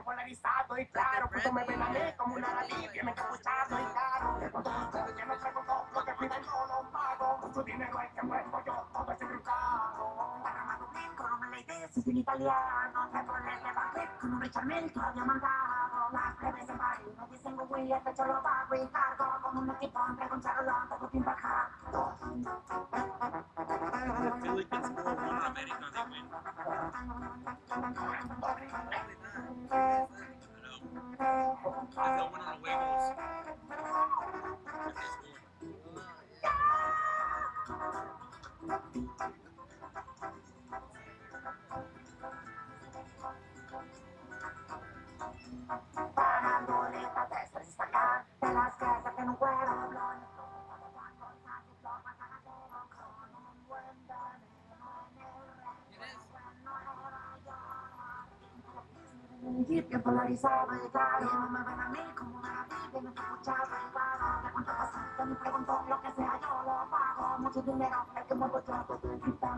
Polarizado y claro, pues me ven a mí como una alivio, me escuchado y caro, con todos ustedes yo no traigo todo lo que pidan yo lo pago, su dinero es que muerto yo, todo es trucado. Para Madrid, como la idea es un italiano, te pones de papel con un ricciamento había mandado, las plebes de París, me dicen güey, este yo lo pago y cargo, con un equipo entre con Charolón, todo bien bajado. I feel like it's 4-1 America, they win. That one on away goals. Bien polarizado y claro, no me ven a mí como una vida, me escuchado y claro, te cuento bastante, me pregunto lo que sea, yo lo pago, mucho dinero, es que muevo yo todo el tiempo.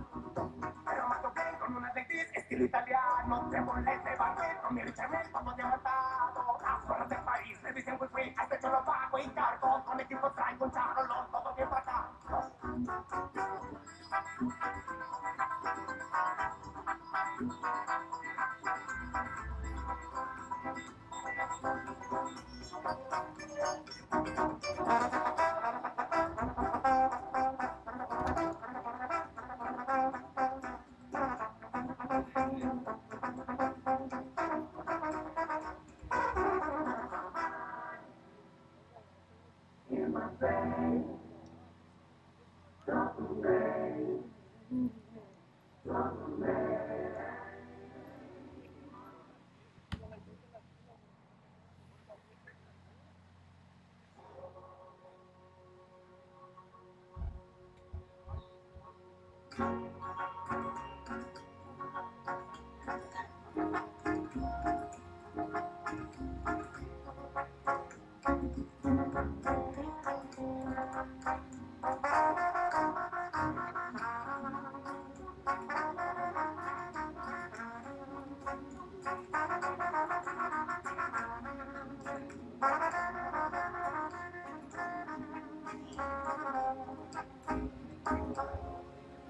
Pero me toqué con una actriz estilo italiano, te volé de barrio, con mi richamento todo diamantado, las fuerzas del país me dicen güey, este yo lo pago y cargo, con equipo traigo un charolón, todo bien bajado.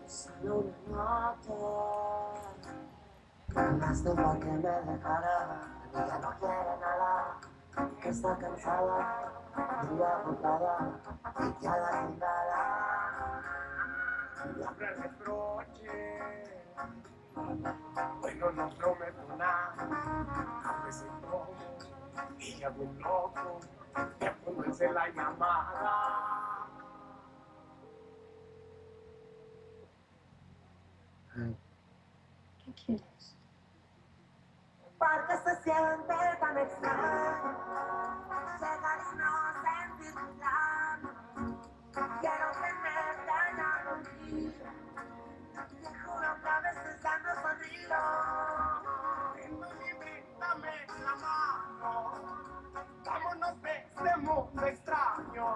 Solo una noche, ganas de pa' que me dejara. Ella no quiere nada, que está cansada, muy agotada y ya la chingada. Siempre reproche, hoy no nos prometo nada. A veces tomo y ya voy loco, ya pónganse la llamada. ¿Qué quieres? Porque se siente tan extraño llegar y no sentir tu mano. Quiero tenerte al lado mío. Te juro que a veces ya no sonrío. Ven y dame la mano. Vámonos de este mundo extraño.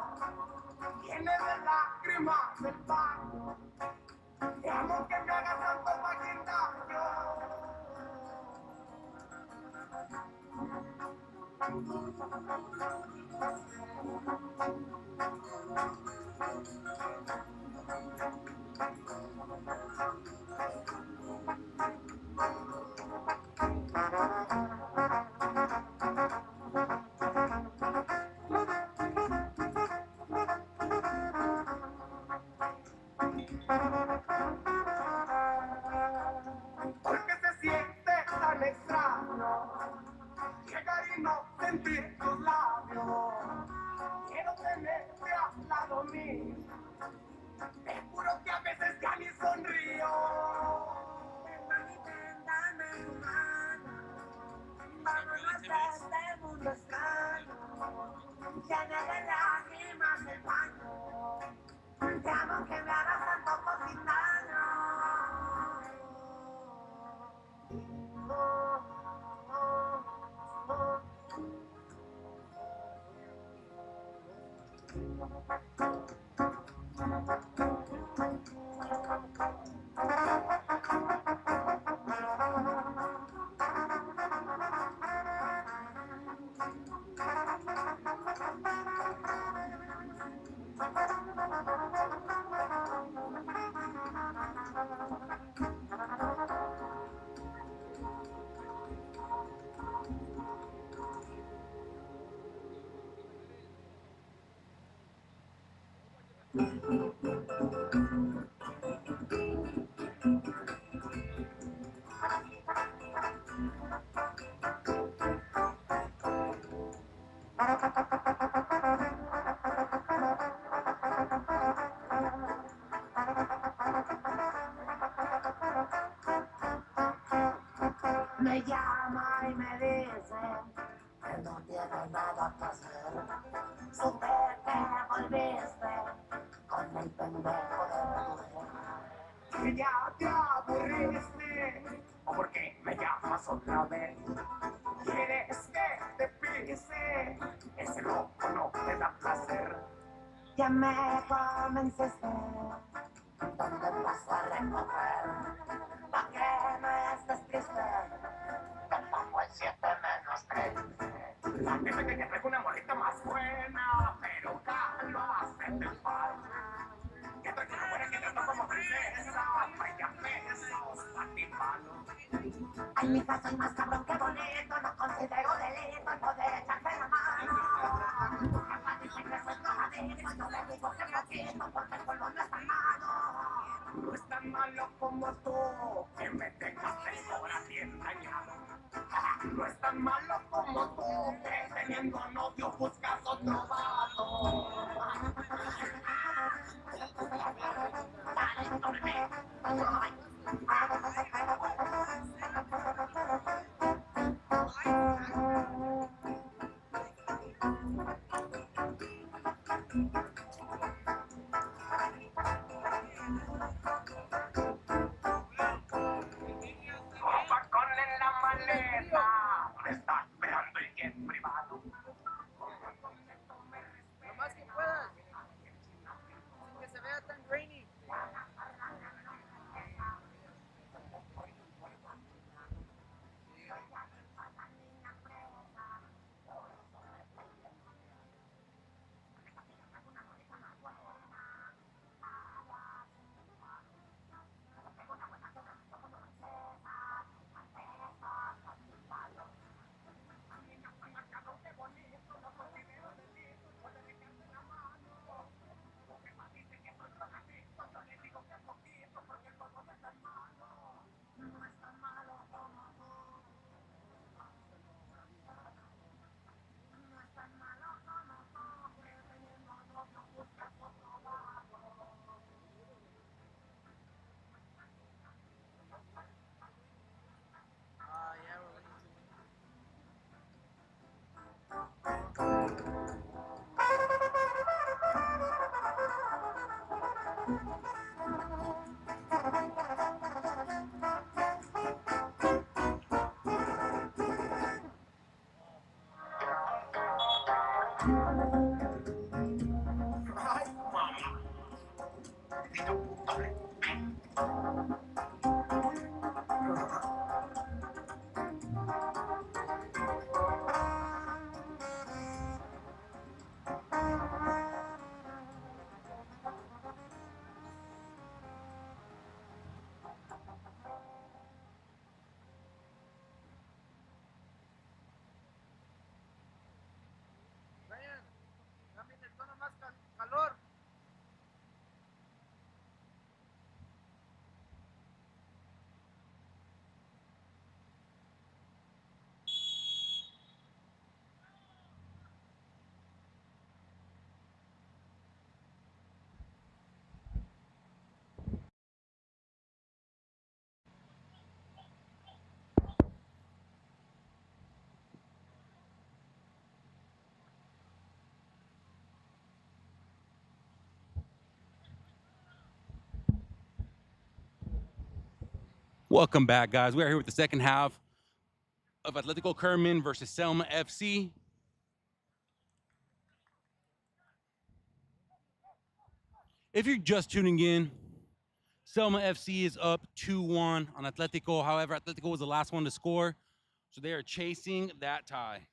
Lleno de lágrimas el baño. Te amo que me hagas tanto fucking daño. Porque se siente tan extraño llegar y no sentir tus labios. Quiero tenerte al lado mío. Te juro que a veces ya ni sonrío. Ven y dame tu mano. Vámonos de este mundo extraño. Llena de lágrimas el baño. Te amo que me hagas tanto fucking daño. Me llama y me dice que no tiene nada que hacer. Supe que volviste con el pendejo de mujer. Que ya te aburriste, o porque me llamas otra vez. ¿Quieres que te pise? Ese loco no te da placer. Ya me convenciste, ¿dónde vas a recoger? ¿Pa' qué no estés triste? Te pongo el 7 menos 3. La neta que te traigo una morrita más buena, pero calo, hacete el paro. Que traigo una buena que te trata como princesa, vaya pesos, patipalo. Ay, mija, soy más cabrón que bonito, no considero delito el poder echarte la mano. Tu jefa dice que soy drogadicto, yo le digo que no quiero porque el color no es tan malo. No es tan malo como tú, que me dejaste ahora bien dañado. No es tan malo como tú, que teniendo novio buscas otro vato. Con en la maleta. Me está esperando el jet privado. Lo más que puedas, sin que se vea tan grainy. Yeah, we're waiting to Ay, mamá. Brian, dame en el tono más calor. Welcome back, guys. We are here with the second half of Atletico Kerman versus Selma FC. If you're just tuning in, Selma FC is up 2-1 on Atletico. However, Atletico was the last one to score, so they are chasing that tie.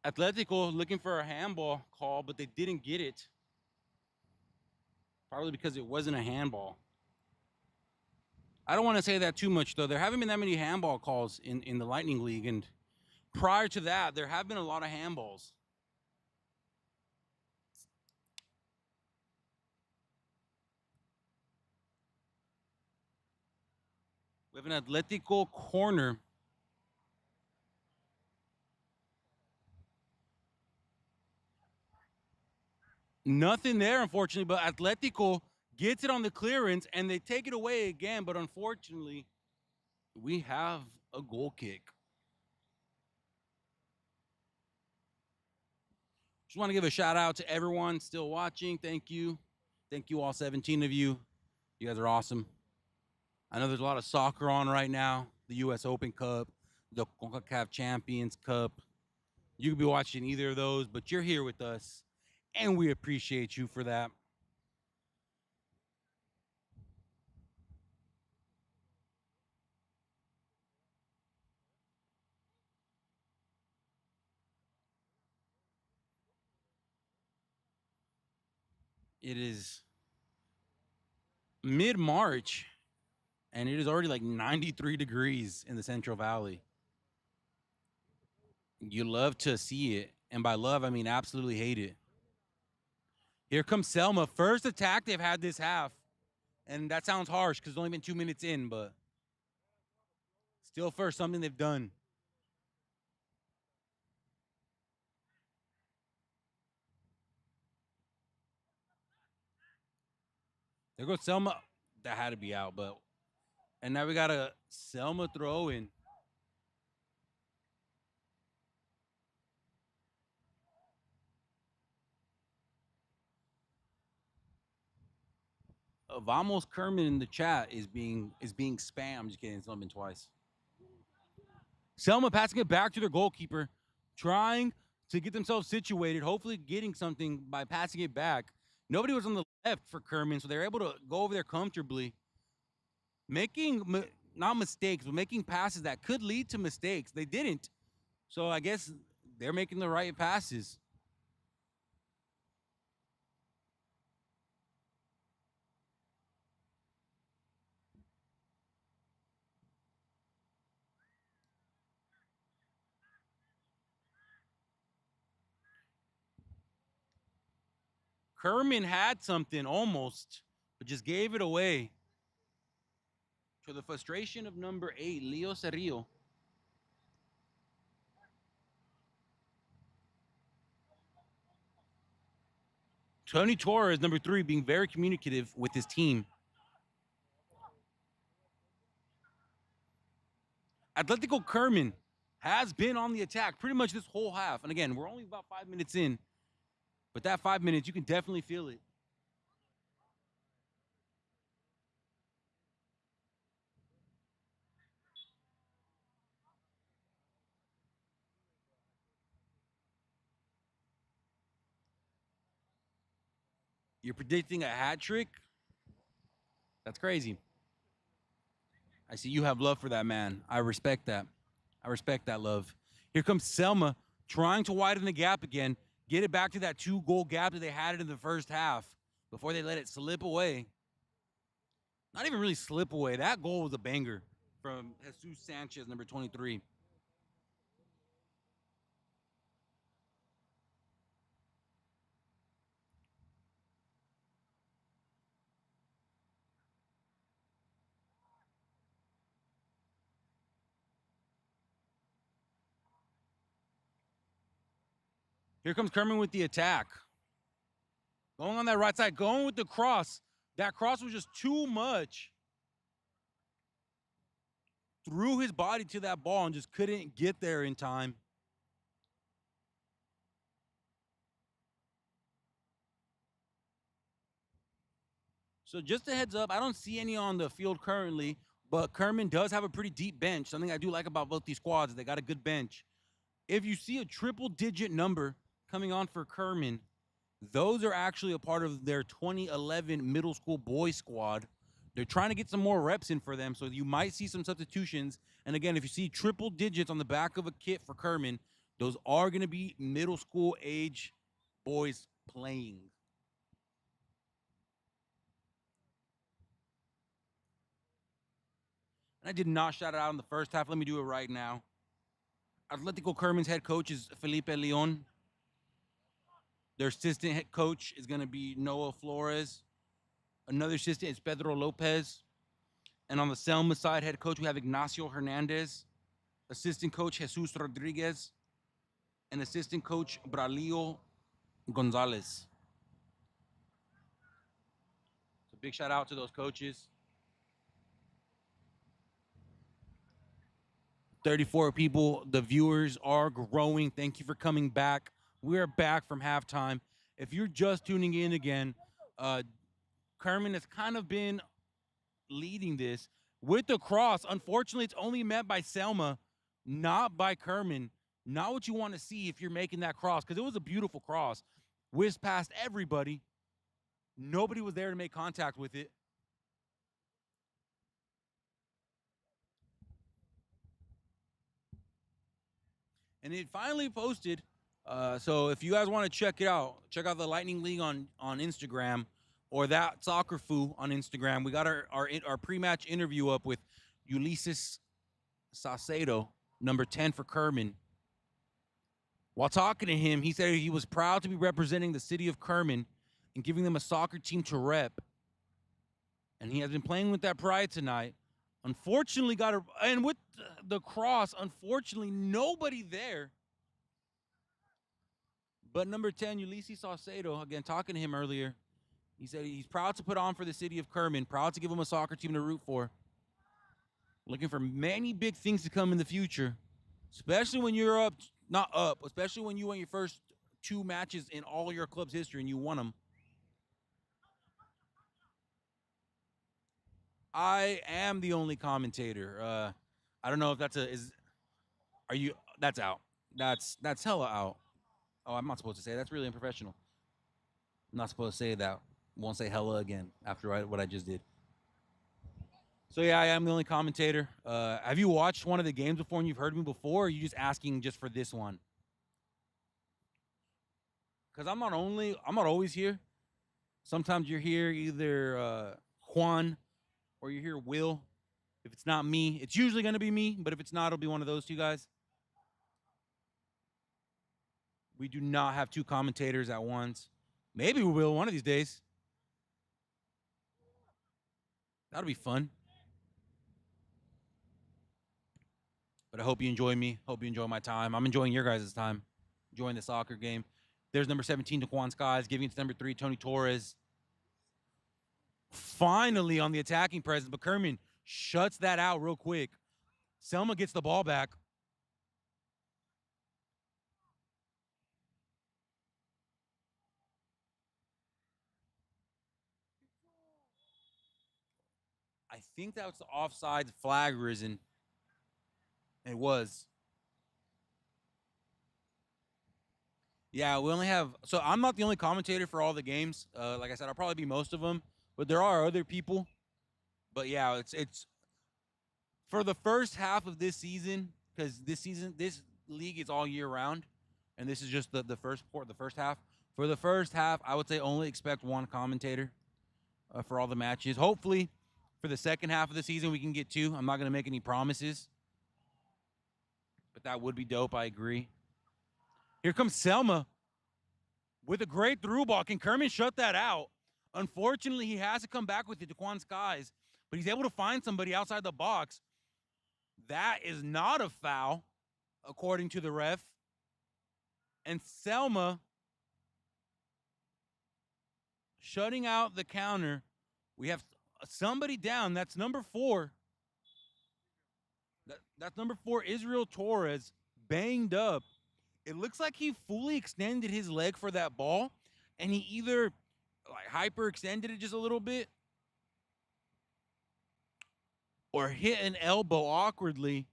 Atletico looking for a handball call, but they didn't get it. Probably because it wasn't a handball. I don't want to say that too much, though. There haven't been that many handball calls in the Lightning League. And prior to that, there have been a lot of handballs. We have an Atletico corner. Nothing there, unfortunately, but Atletico gets it on the clearance and they take it away again. But unfortunately, we have a goal kick. Just want to give a shout out to everyone still watching. Thank you. Thank you, all 17 of you. You guys are awesome. I know there's a lot of soccer on right now, the U.S. Open Cup, the CONCACAF Champions Cup. You could be watching either of those, but you're here with us, and we appreciate you for that. It is mid-March, and it is already like 93 degrees in the Central Valley. You love to see it, and by love, I mean absolutely hate it. Here comes Selma. First attack they've had this half, and that sounds harsh because it's only been 2 minutes in, but still first, something they've done. There goes Selma. That had to be out, but and now we got a Selma throw in. Vamos Kerman in the chat is being spammed. Just kidding, it's only been twice. Selma passing it back to their goalkeeper, trying to get themselves situated, hopefully getting something by passing it back. Nobody was on the left for Kerman, so they're able to go over there comfortably, making not mistakes, but making passes that could lead to mistakes. They didn't. So I guess they're making the right passes. Kerman had something almost, but just gave it away. To the frustration of number 8, Leo Cerrillo. Tony Torres, number 3, being very communicative with his team. Atletico Kerman has been on the attack pretty much this whole half. And again, we're only about 5 minutes in, but that 5 minutes, you can definitely feel it. You're predicting a hat trick? That's crazy. I see you have love for that man. I respect that. I respect that love. Here comes Selma trying to widen the gap again, get it back to that 2-goal gap that they had it in the first half before they let it slip away. Not even really slip away. That goal was a banger from Jesus Sanchez, number 23. Here comes Kerman with the attack. Going on that right side, going with the cross. That cross was just too much. Threw his body to that ball and just couldn't get there in time. So just a heads up, I don't see any on the field currently, but Kerman does have a pretty deep bench. Something I do like about both these squads, they got a good bench. If you see a triple-digit number coming on for Kerman, those are actually a part of their 2011 middle school boys squad. They're trying to get some more reps in for them, so you might see some substitutions. And again, if you see triple digits on the back of a kit for Kerman, those are going to be middle school age boys playing. And I did not shout it out in the first half. Let me do it right now. Atletico Kerman's head coach is Felipe Leon. Their assistant head coach is going to be Noah Flores. Another assistant is Pedro Lopez. And on the Selma side, head coach, we have Ignacio Hernandez. Assistant coach, Jesus Rodriguez. And assistant coach, Braulio Gonzalez. So big shout out to those coaches. 34 people. The viewers are growing. Thank you for coming back. We're back from halftime. If you're just tuning in again, Kerman has kind of been leading this with the cross. Unfortunately, it's only met by Selma, not by Kerman. Not what you want to see if you're making that cross, because it was a beautiful cross. Whizzed past everybody. Nobody was there to make contact with it. And it finally posted. So if you guys want to check it out, check out the Lightning League on Instagram, or that Soccer Foo on Instagram. We got our pre-match interview up with Ulysses Saucedo, number 10 for Kerman. While talking to him, he said he was proud to be representing the city of Kerman and giving them a soccer team to rep. And he has been playing with that pride tonight. Unfortunately, and with the cross, unfortunately, nobody there. But number 10, Ulysses Saucedo, again, talking to him earlier, he said he's proud to put on for the city of Kerman, proud to give him a soccer team to root for. Looking for many big things to come in the future, especially when you're up, not up, especially when you won your first two matches in all your club's history and you won them. I am the only commentator. I don't know if that's a is. Are you? That's out. That's hella out. Oh, I'm not supposed to say that. That's really unprofessional. I'm not supposed to say that. Won't say hella again after what I just did. So yeah, I am the only commentator. Have you watched one of the games before and you've heard me before? Or are you just asking just for this one? Because I'm not always here. Sometimes you're here either Juan or you're here Will. If it's not me, it's usually going to be me. But if it's not, it'll be one of those two guys. We do not have two commentators at once. Maybe we will one of these days. That'll be fun. But I hope you enjoy me. Hope you enjoy my time. I'm enjoying your guys' time. Enjoying the soccer game. There's number 17, Daquan Skies, giving it to number 3, Tony Torres. Finally on the attacking presence, but Kerman shuts that out real quick. Selma gets the ball back. I think that was the offside flag risen. It was. Yeah, we only have. So I'm not the only commentator for all the games. Like I said, I'll probably be most of them, but there are other people. But yeah, it's for the first half of this season because this league is all year round, and this is just the first half. For the first half, I would say only expect one commentator for all the matches. Hopefully, for the second half of the season, we can get two. I'm not going to make any promises, but that would be dope. I agree. Here comes Selma with a great through ball. Can Kerman shut that out? Unfortunately, he has to come back with it, Daquan Skies, but he's able to find somebody outside the box. That is not a foul, according to the ref. And Selma shutting out the counter. We have somebody down. That's number 4. That's number 4, Israel Torres, banged up. It looks like he fully extended his leg for that ball, and he either like hyperextended it just a little bit or hit an elbow awkwardly.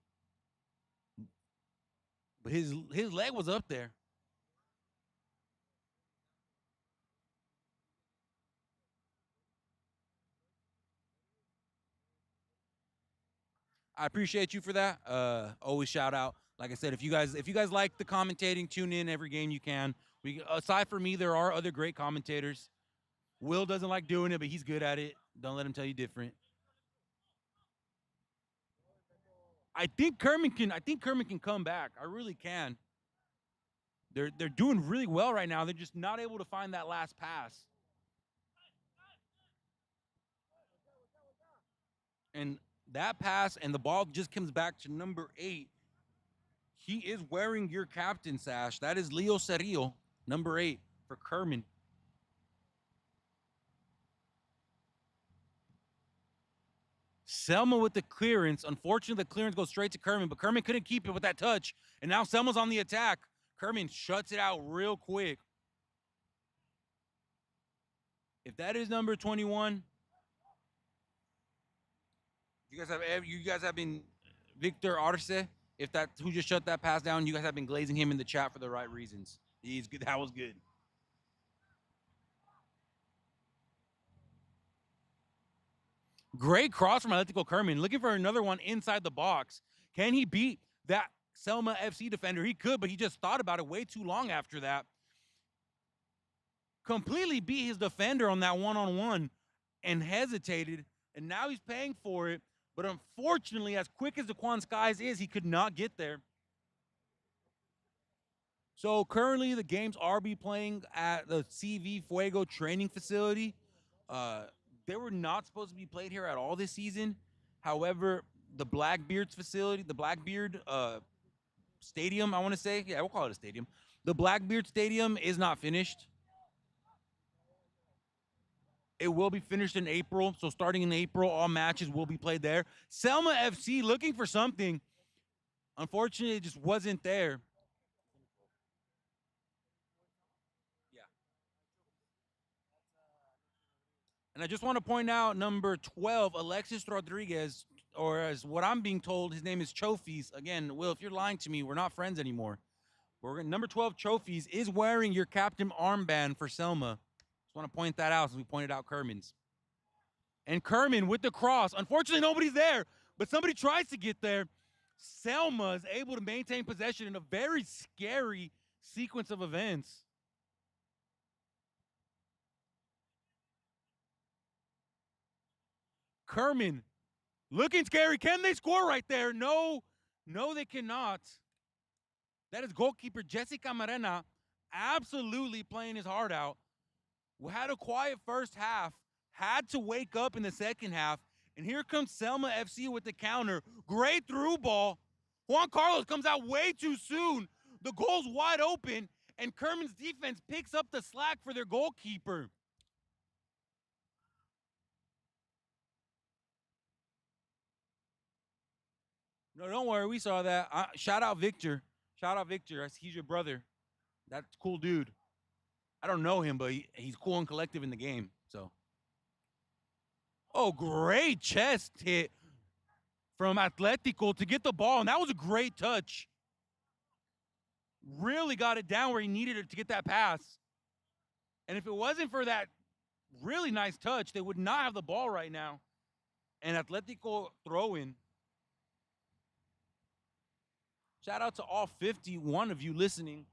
But his leg was up there. I appreciate you for that. Always shout out. Like I said, if you guys like the commentating, tune in every game you can. We aside from me, there are other great commentators. Will doesn't like doing it, but he's good at it. Don't let him tell you different. I think Kerman can come back. I really can. They're doing really well right now. They're just not able to find that last pass. And that pass and the ball just comes back to number 8. He is wearing your captain sash. That is Leo Cerrillo, number 8 for Kerman. Selma with the clearance. Unfortunately, the clearance goes straight to Kerman, but Kerman couldn't keep it with that touch. And now Selma's on the attack. Kerman shuts it out real quick. If that is number 21, you guys have been Victor Arce. If that who just shut that pass down, you guys have been glazing him in the chat for the right reasons. He's good. That was good. Great cross from Atletico Kerman. Looking for another one inside the box. Can he beat that Selma FC defender? He could, but he just thought about it way too long after that. Completely beat his defender on that one-on-one and hesitated, and now he's paying for it. But unfortunately, as quick as Daquan Skies is, he could not get there. So currently, the games are be playing at the CV Fuego training facility. They were not supposed to be played here at all this season. However, the Blackbeard's facility, the Blackbeard stadium, I want to say, yeah, we'll call it a stadium. The Blackbeard Stadium is not finished. It will be finished in April. So starting in April, all matches will be played there. Selma FC looking for something. Unfortunately, it just wasn't there. Yeah. And I just want to point out number 12, Alexis Rodriguez, or as what I'm being told, his name is Trophies. Again, Will, if you're lying to me, we're not friends anymore. Number 12, Trophies, is wearing your captain armband for Selma. Just want to point that out since we pointed out Kerman's. And Kerman with the cross. Unfortunately, nobody's there, but somebody tries to get there. Selma is able to maintain possession in a very scary sequence of events. Kerman looking scary. Can they score right there? No, they cannot. That is goalkeeper Jesse Camarena absolutely playing his heart out. We had a quiet first half, had to wake up in the second half, and here comes Selma FC with the counter. Great through ball. Juan Carlos comes out way too soon. The goal's wide open, and Kerman's defense picks up the slack for their goalkeeper. No, don't worry. We saw that. Shout out Victor. Shout out Victor. He's your brother. That's a cool dude. I don't know him, but he's cool and collective in the game. So, oh, great chest hit from Atletico to get the ball, and that was a great touch. Really got it down where he needed it to get that pass. And if it wasn't for that really nice touch, they would not have the ball right now. And Atletico throw in. Shout out to all 51 of you listening.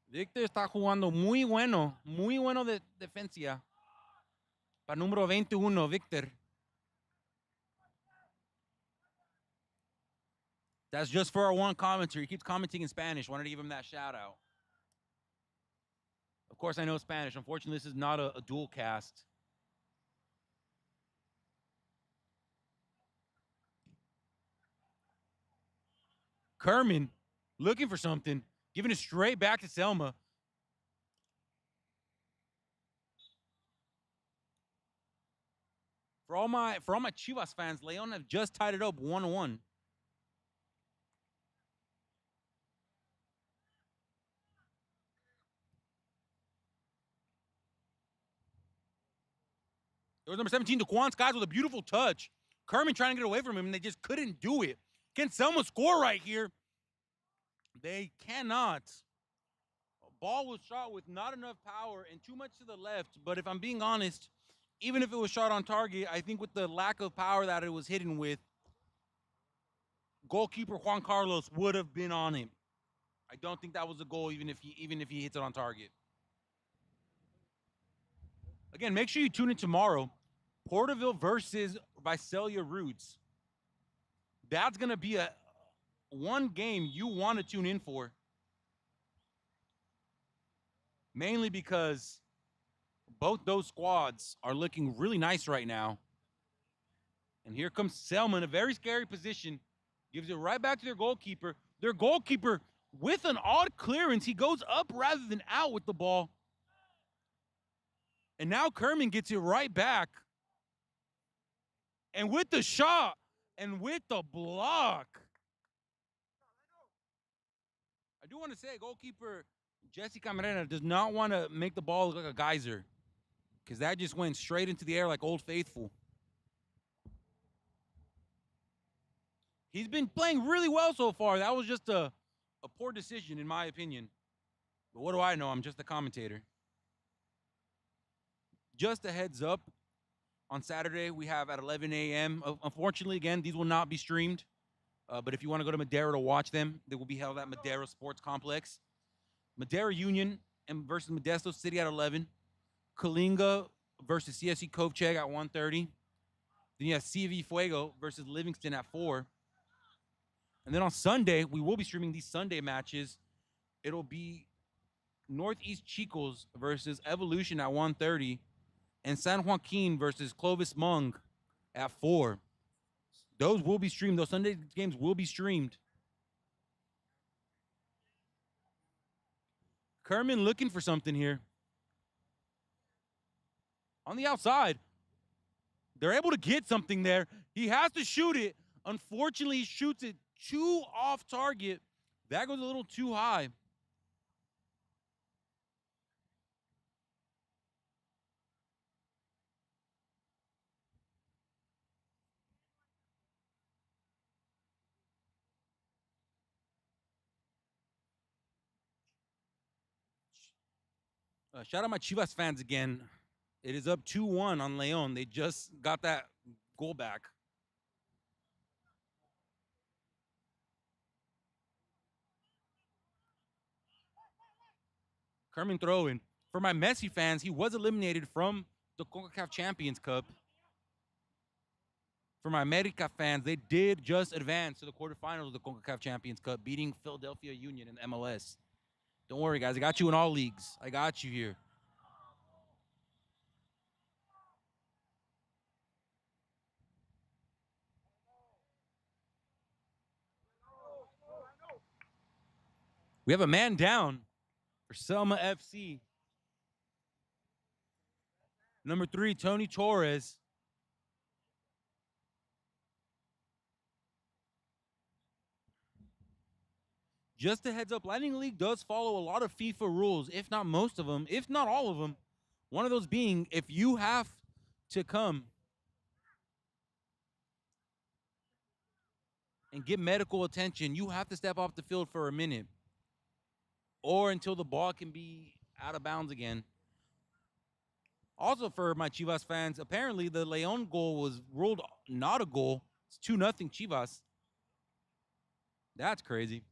Victor está jugando muy bueno de defensa. Para número 21, Victor. That's just for our one commenter. He keeps commenting in Spanish. Wanted to give him that shout out. Of course, I know Spanish. Unfortunately, this is not a dual cast. Kerman looking for something, giving it straight back to Selma. For all my Chivas fans, Leon have just tied it up 1-1. It was number 17, DeQuan Skies with a beautiful touch. Kerman trying to get away from him, and they just couldn't do it. Can Selma score right here? They cannot. Ball was shot with not enough power and too much to the left. But if I'm being honest, even if it was shot on target, I think with the lack of power that it was hidden with, goalkeeper Juan Carlos would have been on him. I don't think that was a goal, even if he hits it on target. Again, make sure you tune in tomorrow. Porterville versus Visalia Roots. That's going to be a one game you want to tune in for. Mainly because both those squads are looking really nice right now. And here comes Selma in a very scary position. Gives it right back to their goalkeeper. Their goalkeeper, with an odd clearance, he goes up rather than out with the ball. And now Kerman gets it right back. And with the shot and with the block. I do want to say goalkeeper Jesse Camarena does not want to make the ball look like a geyser, because that just went straight into the air like Old Faithful. He's been playing really well so far. That was just a poor decision, in my opinion. But what do I know? I'm just a commentator. Just a heads up, on Saturday we have at 11 a.m. Unfortunately, again, these will not be streamed. But if you want to go to Madera to watch them, they will be held at Madera Sports Complex. Madera Union versus Modesto City at 11. Kalinga versus CSC Kovcheg at 1:30. Then you have CV Fuego versus Livingston at 4. And then on Sunday, we will be streaming these Sunday matches. It'll be Northeast Chicos versus Evolution at 1:30. And San Joaquin versus Clovis Mung at 4. Those will be streamed. Those Sunday games will be streamed. Kerman looking for something here. On the outside, they're able to get something there. He has to shoot it. Unfortunately, he shoots it too off target. That goes a little too high. Shout out my Chivas fans again. It is up 2-1 on Leon. They just got that goal back. Kerman throwing. For my Messi fans, he was eliminated from the CONCACAF Champions Cup. For my America fans, they did just advance to the quarterfinals of the CONCACAF Champions Cup, beating Philadelphia Union in MLS. Don't worry, guys. I got you in all leagues. I got you here. We have a man down for Selma FC. Number 3, Tony Torres. Just a heads up, Lightning League does follow a lot of FIFA rules, if not most of them, if not all of them. One of those being, if you have to come and get medical attention, you have to step off the field for a minute or until the ball can be out of bounds again. Also, for my Chivas fans, apparently the Leon goal was ruled not a goal. It's 2-0 Chivas. That's crazy.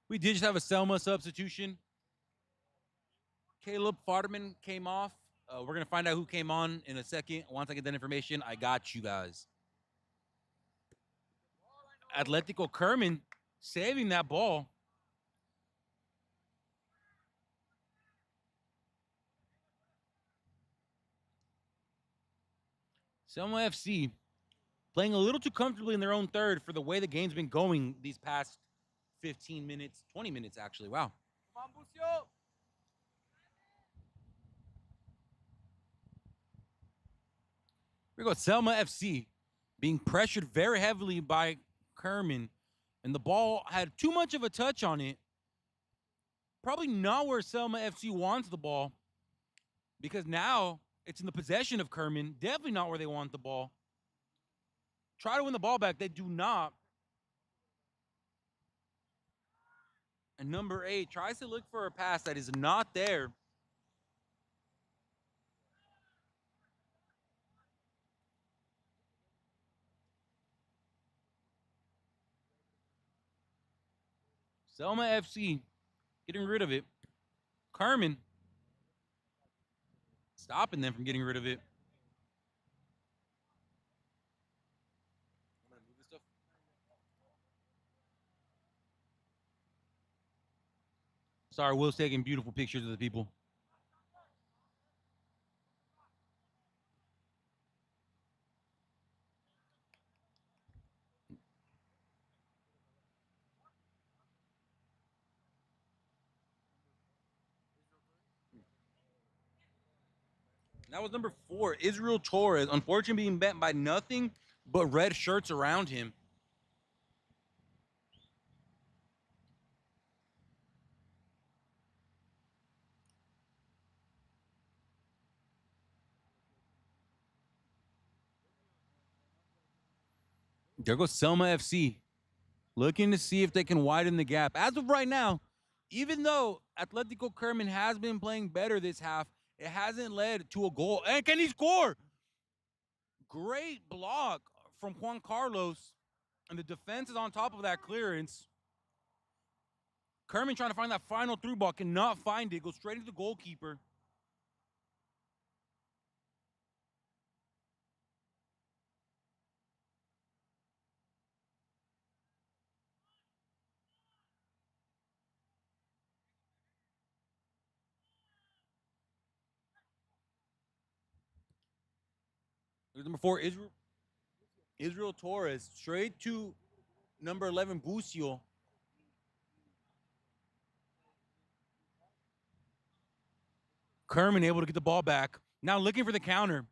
We did just have a Selma substitution. Caleb Farderman came off. We're going to find out who came on in a second. Once I get that information, I got you guys. Atletico Kerman saving that ball. Selma FC playing a little too comfortably in their own third for the way the game's been going these past 15 minutes, 20 minutes actually. Wow. Come on, Bucio. Here we go. Selma FC being pressured very heavily by Kerman, and the ball had too much of a touch on it. Probably not where Selma FC wants the ball, because now it's in the possession of Kerman. Definitely not where they want the ball. Try to win the ball back. They do not. And number 8 tries to look for a pass that is not there. Selma FC getting rid of it. Kerman stopping them from getting rid of it. I'm gonna move this stuff. Sorry, Will's taking beautiful pictures of the people. That was number 4, Israel Torres. Unfortunately, being bent by nothing but red shirts around him. There goes Selma FC, looking to see if they can widen the gap. As of right now, even though Atletico Kerman has been playing better this half, it hasn't led to a goal. And can he score? Great block from Juan Carlos. And the defense is on top of that clearance. Kerman trying to find that final through ball, cannot find it. Goes straight into the goalkeeper. There's number 4, Israel Torres, straight to number 11, Bucio. Kerman able to get the ball back. Now looking for the counter.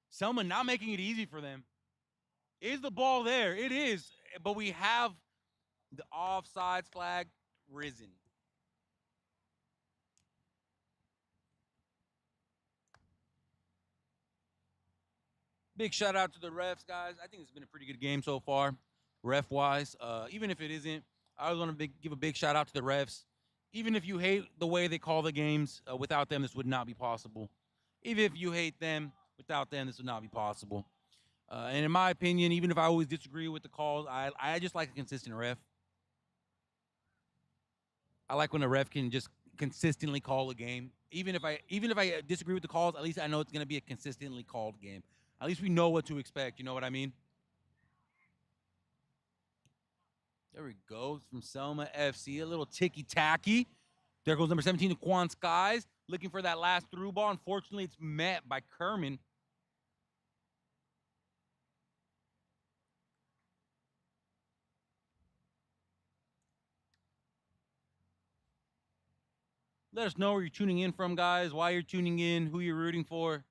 Selma not making it easy for them. Is the ball there? It is. But we have the offsides flag risen. Big shout out to the refs, guys. I think it's been a pretty good game so far, ref-wise. Even if it isn't, I always want to give a big shout out to the refs. Even if you hate the way they call the games, without them, this would not be possible. Even if you hate them, without them, this would not be possible. And in my opinion, even if I always disagree with the calls, I just like a consistent ref. I like when a ref can just consistently call a game. Even if I disagree with the calls, at least I know it's going to be a consistently called game. At least we know what to expect. You know what I mean? There we go. From Selma FC. A little ticky-tacky. There goes number 17, Quan Skies. Looking for that last through ball. Unfortunately, it's met by Kerman. Let us know where you're tuning in from, guys. Why you're tuning in. Who you're rooting for.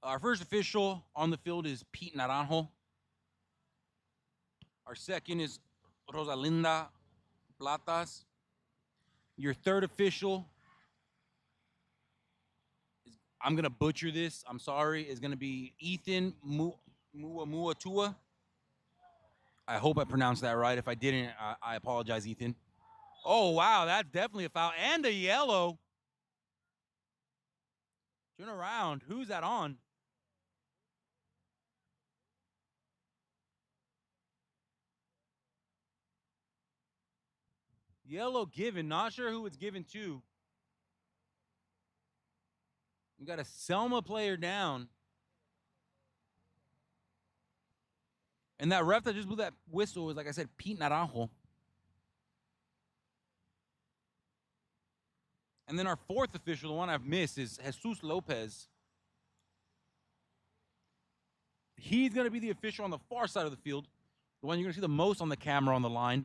Our first official on the field is Pete Naranjo. Our second is Rosalinda Platas. Your third official is, I'm going to butcher this, I'm sorry, is going to be Ethan Muatua. I hope I pronounced that right. If I didn't, I apologize, Ethan. Oh, wow, that's definitely a foul. And a yellow. Turn around. Who's that on? Yellow given. Not sure who it's given to. We got a Selma player down. And that ref that just blew that whistle was, like I said, Pete Naranjo. And then our fourth official, the one I've missed, is Jesus Lopez. He's going to be the official on the far side of the field, the one you're going to see the most on the camera on the line.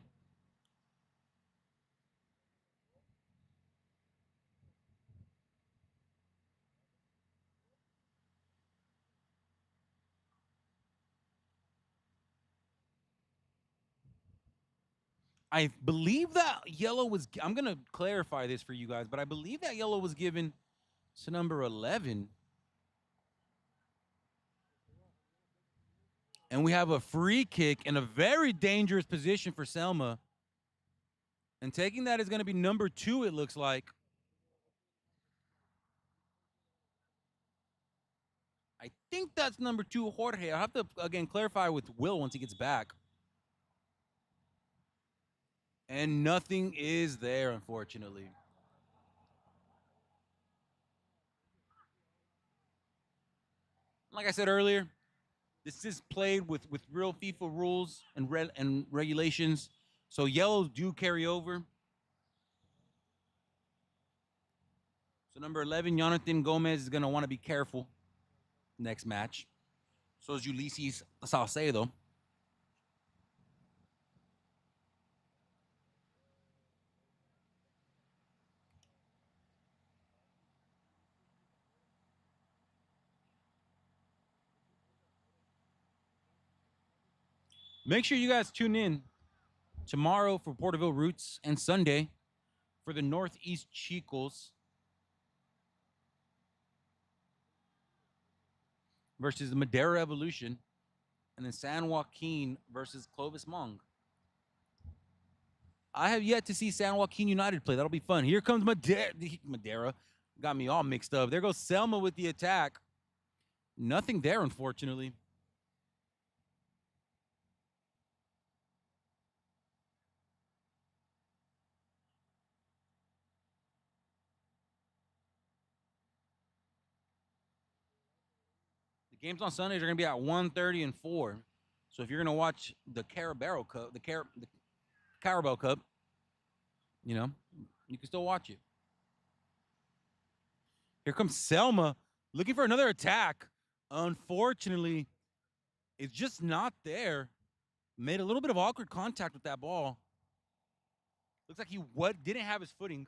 I believe that yellow was, I'm going to clarify this for you guys, but I believe that yellow was given to number 11. And we have a free kick in a very dangerous position for Selma. And taking that is going to be number 2, it looks like. I think that's number 2, Jorge. I'll have to, again, clarify with Will once he gets back. And nothing is there, unfortunately. Like I said earlier, this is played with real FIFA rules and regulations. So yellows do carry over. So number 11, Jonathan Gomez, is going to want to be careful next match. So is Ulysses Salcedo. Make sure you guys tune in tomorrow for Porterville Roots and Sunday for the Northeast Chicos versus the Madera Evolution, and then San Joaquin versus Clovis Mong. I have yet to see San Joaquin United play. That'll be fun. Here comes Madera. Got me all mixed up. There goes Selma with the attack. Nothing there, unfortunately. The games on Sundays are going to be at 1:30 and 4. So if you're going to watch the Carabao Cup, the Carabao Cup, you know, you can still watch it. Here comes Selma looking for another attack. Unfortunately, it's just not there. Made a little bit of awkward contact with that ball. Looks like he didn't have his footing.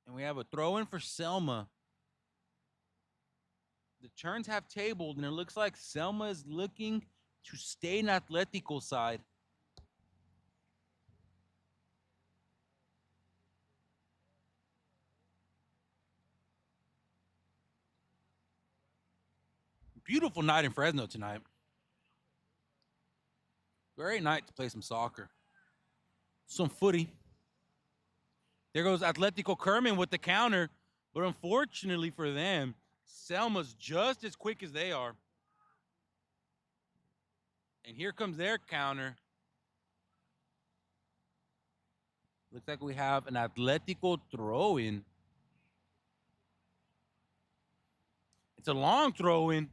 And we have a throw in for Selma. The turns have tabled, and it looks like Selma is looking to stay in Atletico side. Beautiful night in Fresno tonight. Great night to play some soccer. Some footy. There goes Atletico Kerman with the counter. But unfortunately for them, Selma's just as quick as they are. And here comes their counter. Looks like we have an Atletico throw in. It's a long throw in.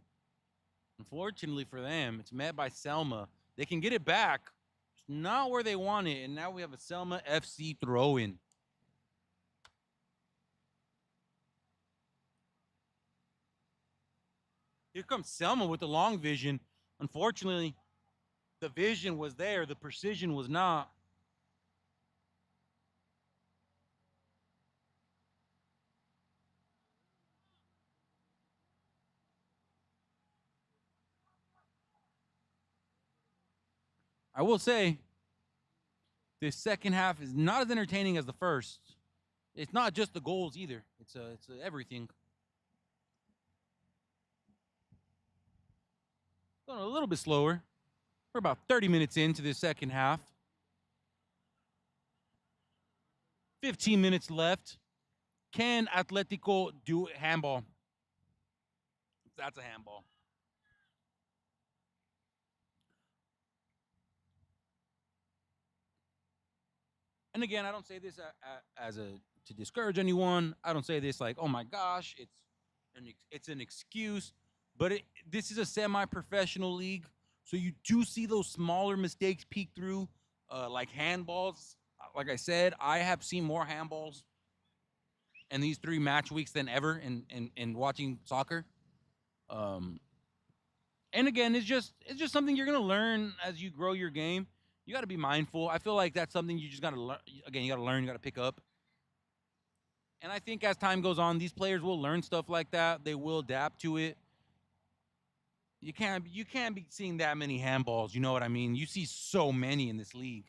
Unfortunately for them, it's met by Selma. They can get it back. It's not where they want it. And now we have a Selma FC throw in. Here comes Selma with the long vision. Unfortunately, the vision was there, the precision was not. I will say, this second half is not as entertaining as the first. It's not just the goals either. It's everything. Going a little bit slower. We're about 30 minutes into the second half. 15 minutes left. Can Atletico do handball? That's a handball. And again, I don't say this as a to discourage anyone. I don't say this like, oh my gosh, it's an excuse. But this is a semi-professional league, so you do see those smaller mistakes peek through, like handballs. Like I said, I have seen more handballs in these 3 match weeks than ever in watching soccer. Um, and again, it's just something you're gonna learn as you grow your game. You got to be mindful. I feel like that's something you just got to learn. Again, you got to learn. You got to pick up. And I think as time goes on, these players will learn stuff like that. They will adapt to it. You can't be seeing that many handballs. You know what I mean? You see so many in this league,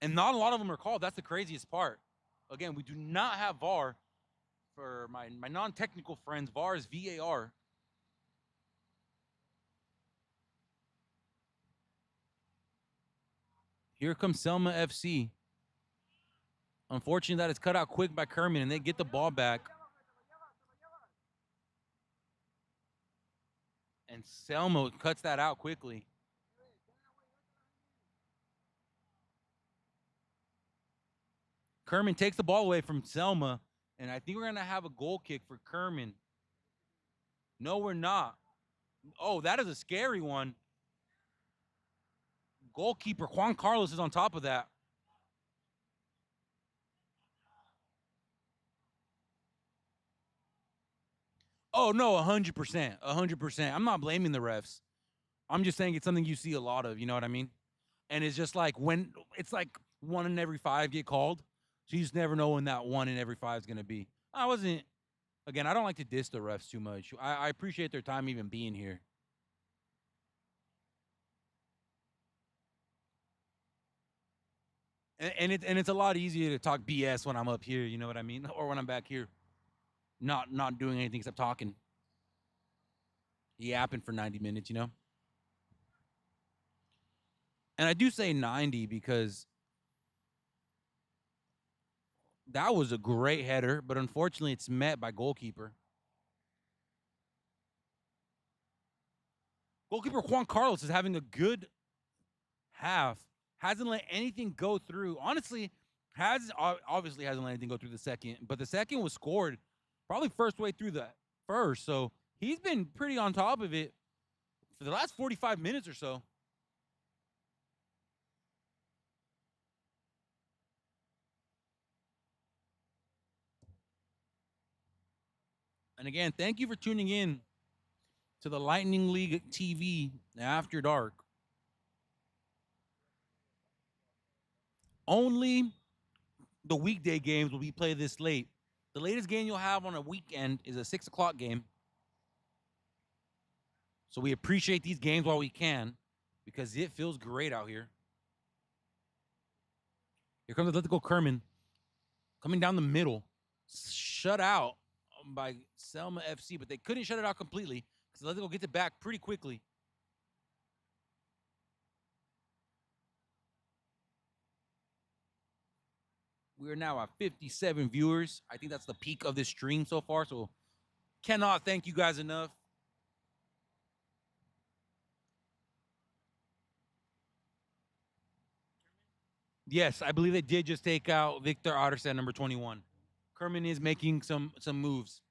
and not a lot of them are called. That's the craziest part. Again, we do not have VAR. For my non-technical friends, VAR is VAR. Here comes Selma FC. Unfortunately, that is cut out quick by Kerman, and they get the ball back. And Selma cuts that out quickly. Kerman takes the ball away from Selma, and I think we're going to have a goal kick for Kerman. No, we're not. Oh, that is a scary one. Goalkeeper Juan Carlos is on top of that. Oh, no, 100%. 100%. I'm not blaming the refs. I'm just saying it's something you see a lot of. You know what I mean? And it's just like when it's like 1 in every 5 get called. So you just never know when that 1 in every 5 is going to be. I wasn't, again, I don't like to diss the refs too much. I appreciate their time even being here. And it's a lot easier to talk BS when I'm up here, you know what I mean? Or when I'm back here. not doing anything except talking, yapping for 90 minutes, you know? And I do say 90 because that was a great header, but unfortunately it's met by goalkeeper. Goalkeeper Juan Carlos is having a good half. Hasn't let anything go through. Honestly, obviously hasn't let anything go through the second, but the second was scored probably first way through the first. So he's been pretty on top of it for the last 45 minutes or so. And again, thank you for tuning in to the Lightning League TV After Dark. Only the weekday games will be played this late. The latest game you'll have on a weekend is a 6 o'clock game. So we appreciate these games while we can because it feels great out here. Here comes Atletico Kerman coming down the middle. Shut out by Selma FC, but they couldn't shut it out completely because Atletico gets it back pretty quickly. We are now at 57 viewers. I think that's the peak of this stream so far. So cannot thank you guys enough. Yes, I believe they did just take out Victor Ottersen, number 21. Kerman is making some moves.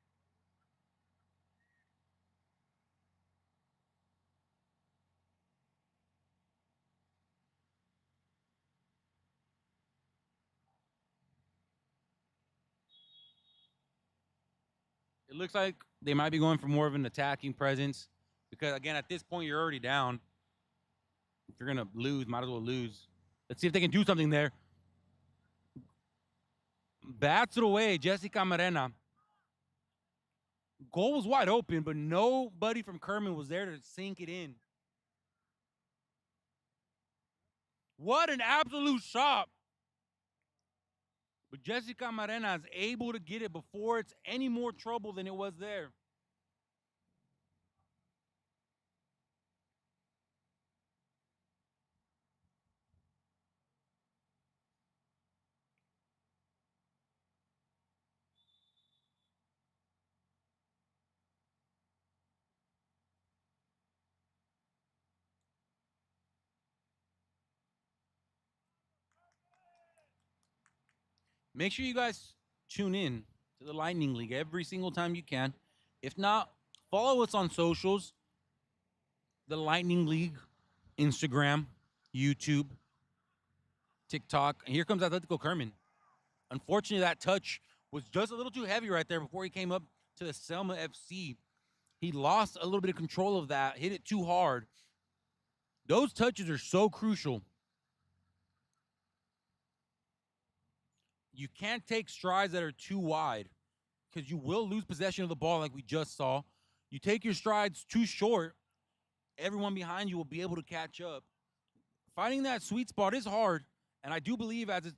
It looks like they might be going for more of an attacking presence because, again, at this point, you're already down. If you're going to lose, might as well lose. Let's see if they can do something there. Bats it away, Jessica Marena. Goal was wide open, but nobody from Kerman was there to sink it in. What an absolute shot. But Jessica Marena is able to get it before it's any more trouble than it was there. Make sure you guys tune in to the Lightning League every single time you can. If not, follow us on socials. The Lightning League, Instagram, YouTube, TikTok. And here comes Atletico Kerman. Unfortunately, that touch was just a little too heavy right there before he came up to the Selma FC. He lost a little bit of control of that, hit it too hard. Those touches are so crucial. You can't take strides that are too wide because you will lose possession of the ball like we just saw. You take your strides too short, everyone behind you will be able to catch up. Finding that sweet spot is hard, and I do believe as a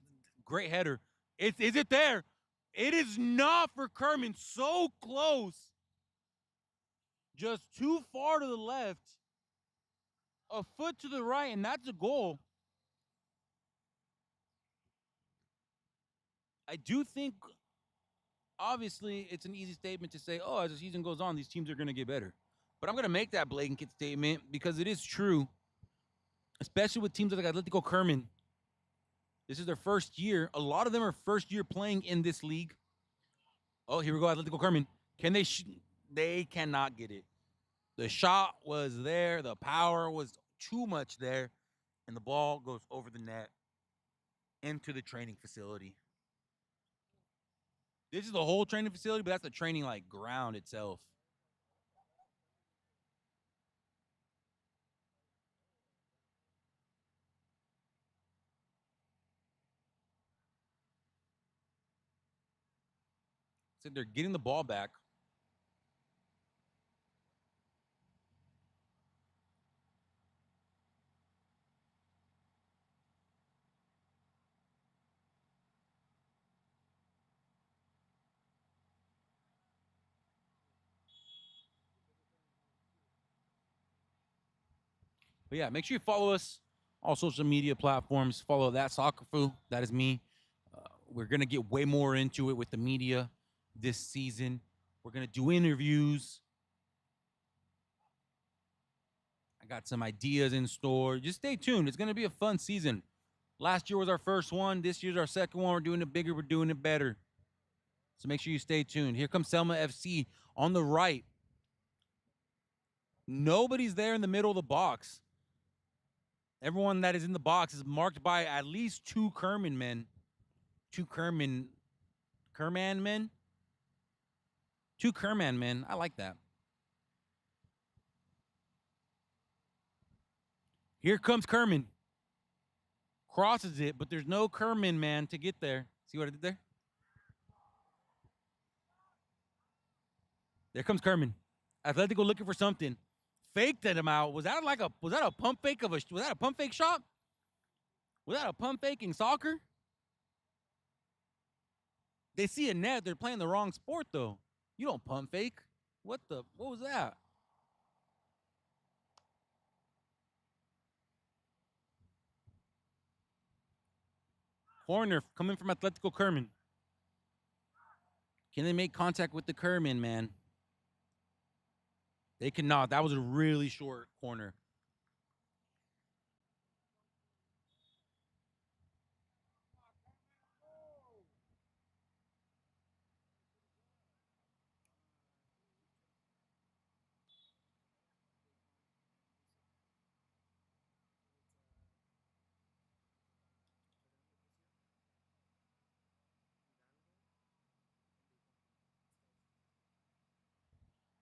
great header. Is it there? It is not for Kerman. So close. Just too far to the left. A foot to the right, and that's a goal. I do think, obviously, it's an easy statement to say, oh, as the season goes on, these teams are going to get better. But I'm going to make that blanket statement because it is true, especially with teams like Atletico Kerman. This is their first year. A lot of them are first year playing in this league. Oh, here we go, Atletico Kerman. Can they? They cannot get it. The shot was there. The power was too much there. And the ball goes over the net into the training facility. This is the whole training facility, but that's the training like ground itself. So they're getting the ball back. But yeah, make sure you follow us all social media platforms. Follow that soccer foo. That is me. We're gonna get way more into it with the media this season. We're gonna do interviews. I got some ideas in store. Just stay tuned. It's gonna be a fun season. Last year was our first one. This year's our second one. We're doing it bigger. We're doing it better. So make sure you stay tuned. Here comes Selma FC on the right. Nobody's there in the middle of the box. Everyone that is in the box is marked by at least two Kerman men. Two Kerman men? Two Kerman men. I like that. Here comes Kerman. Crosses it, but there's no Kerman man to get there. See what I did there? There comes Kerman. Atletico looking for something. Faked him out. Was that a pump fake was that a pump fake shot? Was that a pump fake in soccer? They see a net, they're playing the wrong sport though. You don't pump fake. What was that? Corner coming from Atletico Kerman. Can they make contact with the Kerman, man? They cannot. That was a really short corner.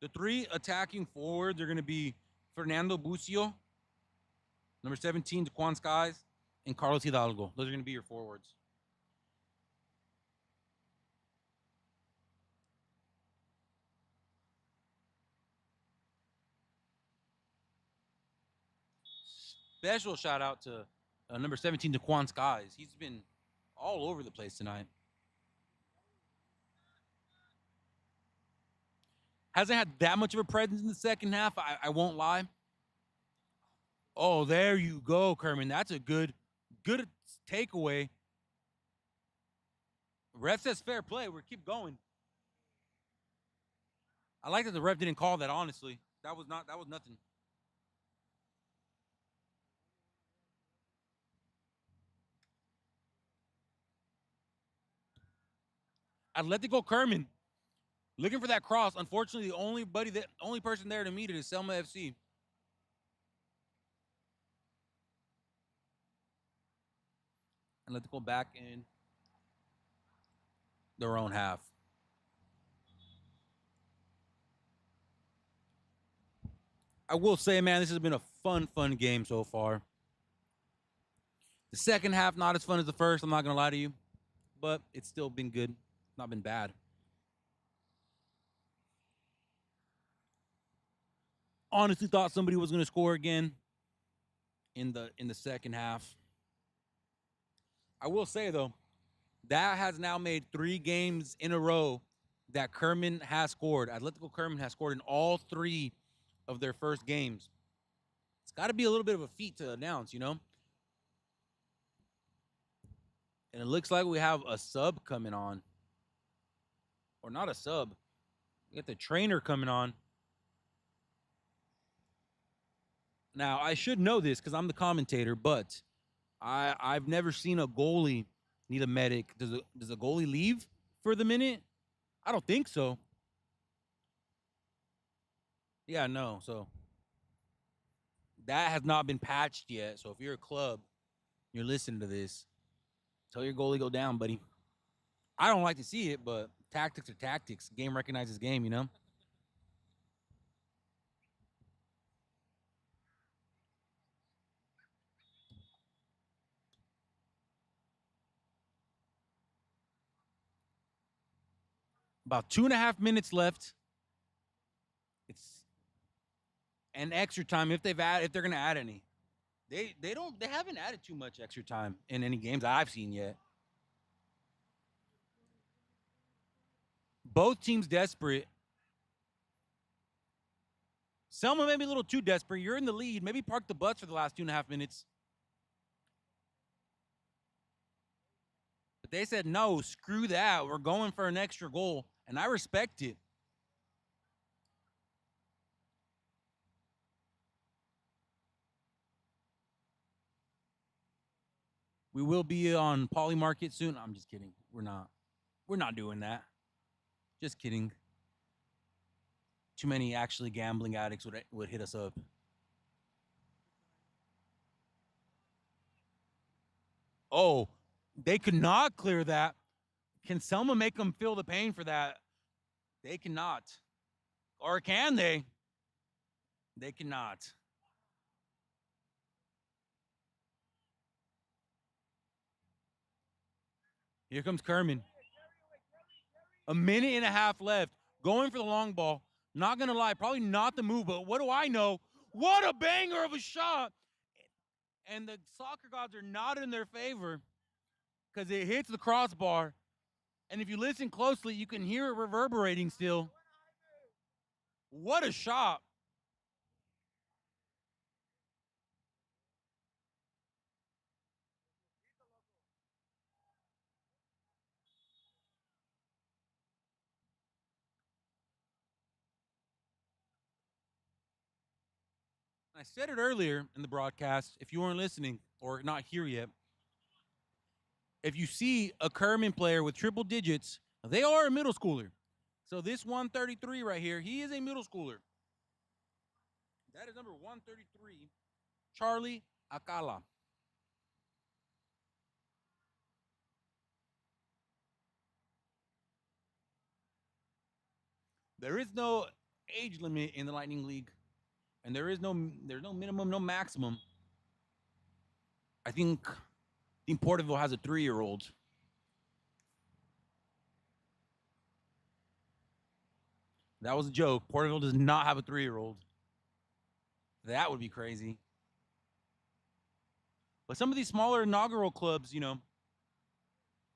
The three attacking forwards are going to be Fernando Bucio, number 17, Daquan Skies, and Carlos Hidalgo. Those are going to be your forwards. Special shout out to number 17, Daquan Skies. He's been all over the place tonight. Hasn't had that much of a presence in the second half. I won't lie. Oh, there you go, Kerman. That's a good takeaway. Ref says fair play. We keep going. I like that the ref didn't call that. Honestly, that was nothing. Atletico Kerman looking for that cross. Unfortunately, the only person there to meet it is Selma FC. Atletico back in their own half. I will say, man, this has been a fun game so far. The second half, not as fun as the first. I'm not going to lie to you. But it's still been good. Not been bad. Honestly thought somebody was going to score again in the second half. I will say, though, that has now made 3 games in a row that Kerman has scored. Atletico Kerman has scored in all 3 of their first games. It's got to be a little bit of a feat to announce, you know? And it looks like we have a sub coming on. Or not a sub. We got the trainer coming on. Now, I should know this because I'm the commentator, but I've never seen a goalie need a medic. Does a goalie leave for the minute? I don't think so. Yeah, no. So that has not been patched yet. So if you're a club, you're listening to this, tell your goalie go down, buddy. I don't like to see it, but tactics are tactics. Game recognizes game, you know? About 2.5 minutes left. It's an extra time if they're gonna add any. They haven't added too much extra time in any games I've seen yet. Both teams desperate. Selma may be a little too desperate. You're in the lead. Maybe park the bus for the last 2.5 minutes. But they said, no, screw that. We're going for an extra goal. And I respect it. We will be on Poly Market soon. I'm just kidding. We're not. We're not doing that. Just kidding. Too many actually gambling addicts would hit us up. Oh, they could not clear that. Can Selma make them feel the pain for that? They cannot. Or can they? They cannot. Here comes Kerman. A minute and a half left. Going for the long ball. Not going to lie, probably not the move, but what do I know? What a banger of a shot. And the soccer gods are not in their favor because it hits the crossbar. And if you listen closely, you can hear it reverberating still. What a shot. I said it earlier in the broadcast, if you weren't listening or not here yet. If you see a Kerman player with triple digits, they are a middle schooler. So this 133 right here, he is a middle schooler. That is number 133, Charlie Akala. There is no age limit in the Lightning League, and there's no minimum, no maximum. I think Porterville has a 3-year-old. That was a joke. Porterville does not have a 3-year-old. That would be crazy. But some of these smaller inaugural clubs, they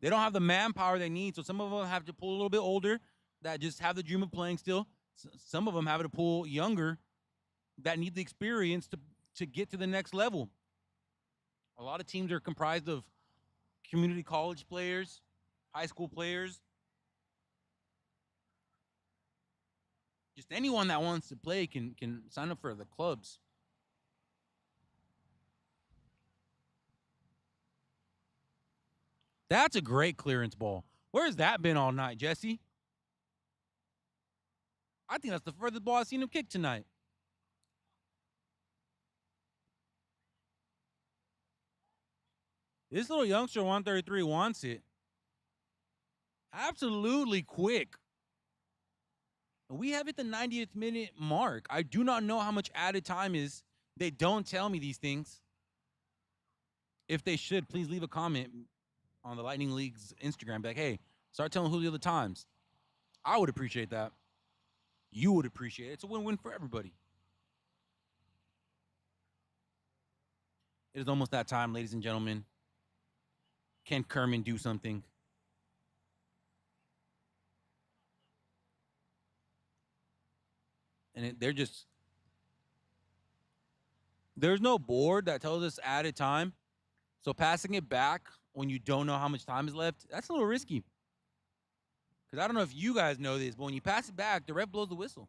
don't have the manpower they need. So some of them have to pull a little bit older that just have the dream of playing still. Some of them have to pull younger that need the experience to get to the next level. A lot of teams are comprised of community college players, high school players, just anyone that wants to play can sign up for the clubs. That's a great clearance ball. Where's that been all night, Jesse? I think that's the furthest ball I've seen him kick tonight. This little youngster, 133, wants it. Absolutely quick. We have hit the 90th minute mark. I do not know how much added time is. They don't tell me these things. If they should, please leave a comment on the Lightning League's Instagram. Be like, hey, start telling Julio the times. I would appreciate that. You would appreciate it. It's a win-win for everybody. It is almost that time, ladies and gentlemen. Can Kerman do something? And there's no board that tells us added time. So passing it back when you don't know how much time is left, that's a little risky. Because I don't know if you guys know this, but when you pass it back, the ref blows the whistle.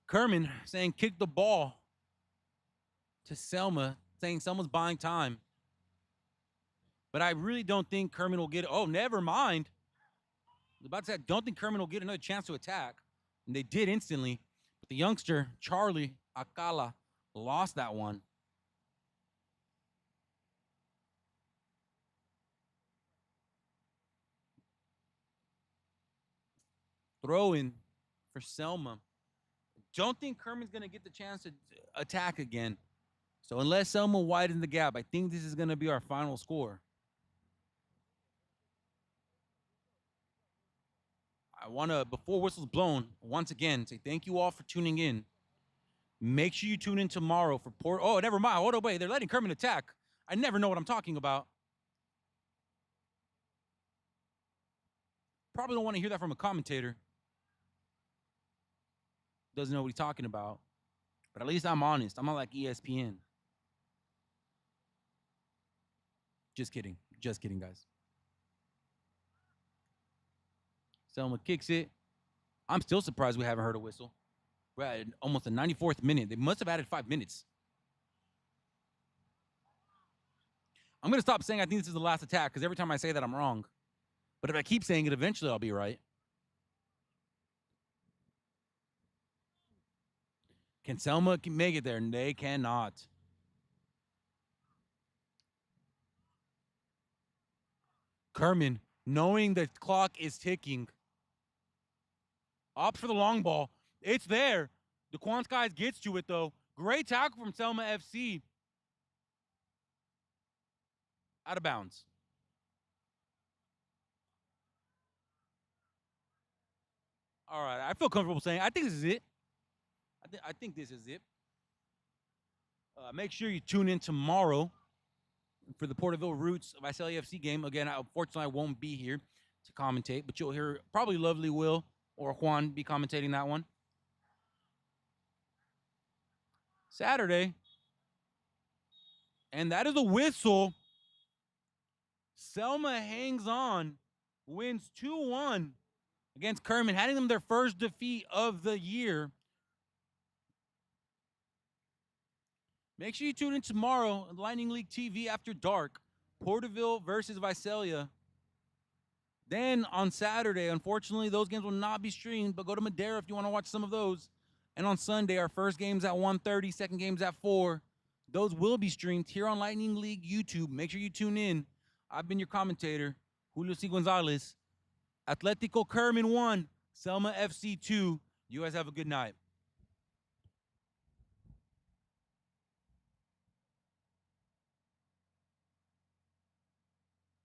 Kerman saying kick the ball to Selma, saying Selma's buying time. But I really don't think Kerman will get it. Oh, never mind. I was about to say, I don't think Kerman will get another chance to attack. And they did instantly. But the youngster, Charlie Akala, lost that one. Throw in for Selma. Don't think Kerman's going to get the chance to attack again. So unless Selma widens the gap, I think this is going to be our final score. I want to, before whistle's blown, once again, say thank you all for tuning in. Make sure you tune in tomorrow for Port. Oh, never mind. Hold on, wait. They're letting Kerman attack. I never know what I'm talking about. Probably don't want to hear that from a commentator. Doesn't know what he's talking about. But at least I'm honest. I'm not like ESPN. Just kidding. Just kidding, guys. Selma kicks it. I'm still surprised we haven't heard a whistle. We're at almost the 94th minute. They must have added 5 minutes. I'm going to stop saying I think this is the last attack because every time I say that, I'm wrong. But if I keep saying it, eventually I'll be right. Can Selma make it there? They cannot. Kerman, knowing the clock is ticking, opts for the long ball. It's there. The Skies gets to it, though. Great tackle from Selma FC. Out of bounds. All right, I feel comfortable saying I think this is it. I think this is it. Make sure you tune in tomorrow for the Porterville Roots Visalia FC game. Again, unfortunately, I won't be here to commentate, but you'll hear probably Lovely Will or Juan be commentating that one. Saturday. And that is a whistle. Selma hangs on, wins 2-1 against Kerman, handing them their first defeat of the year. Make sure you tune in tomorrow on Lightning League TV after dark. Porterville versus Visalia. Then on Saturday, unfortunately, those games will not be streamed, but go to Madera if you want to watch some of those. And on Sunday, our first game's at 1:30, second game's at 4. Those will be streamed here on Lightning League YouTube. Make sure you tune in. I've been your commentator, Julio C. Gonzalez. Atletico Kerman 1, Selma FC 2. You guys have a good night.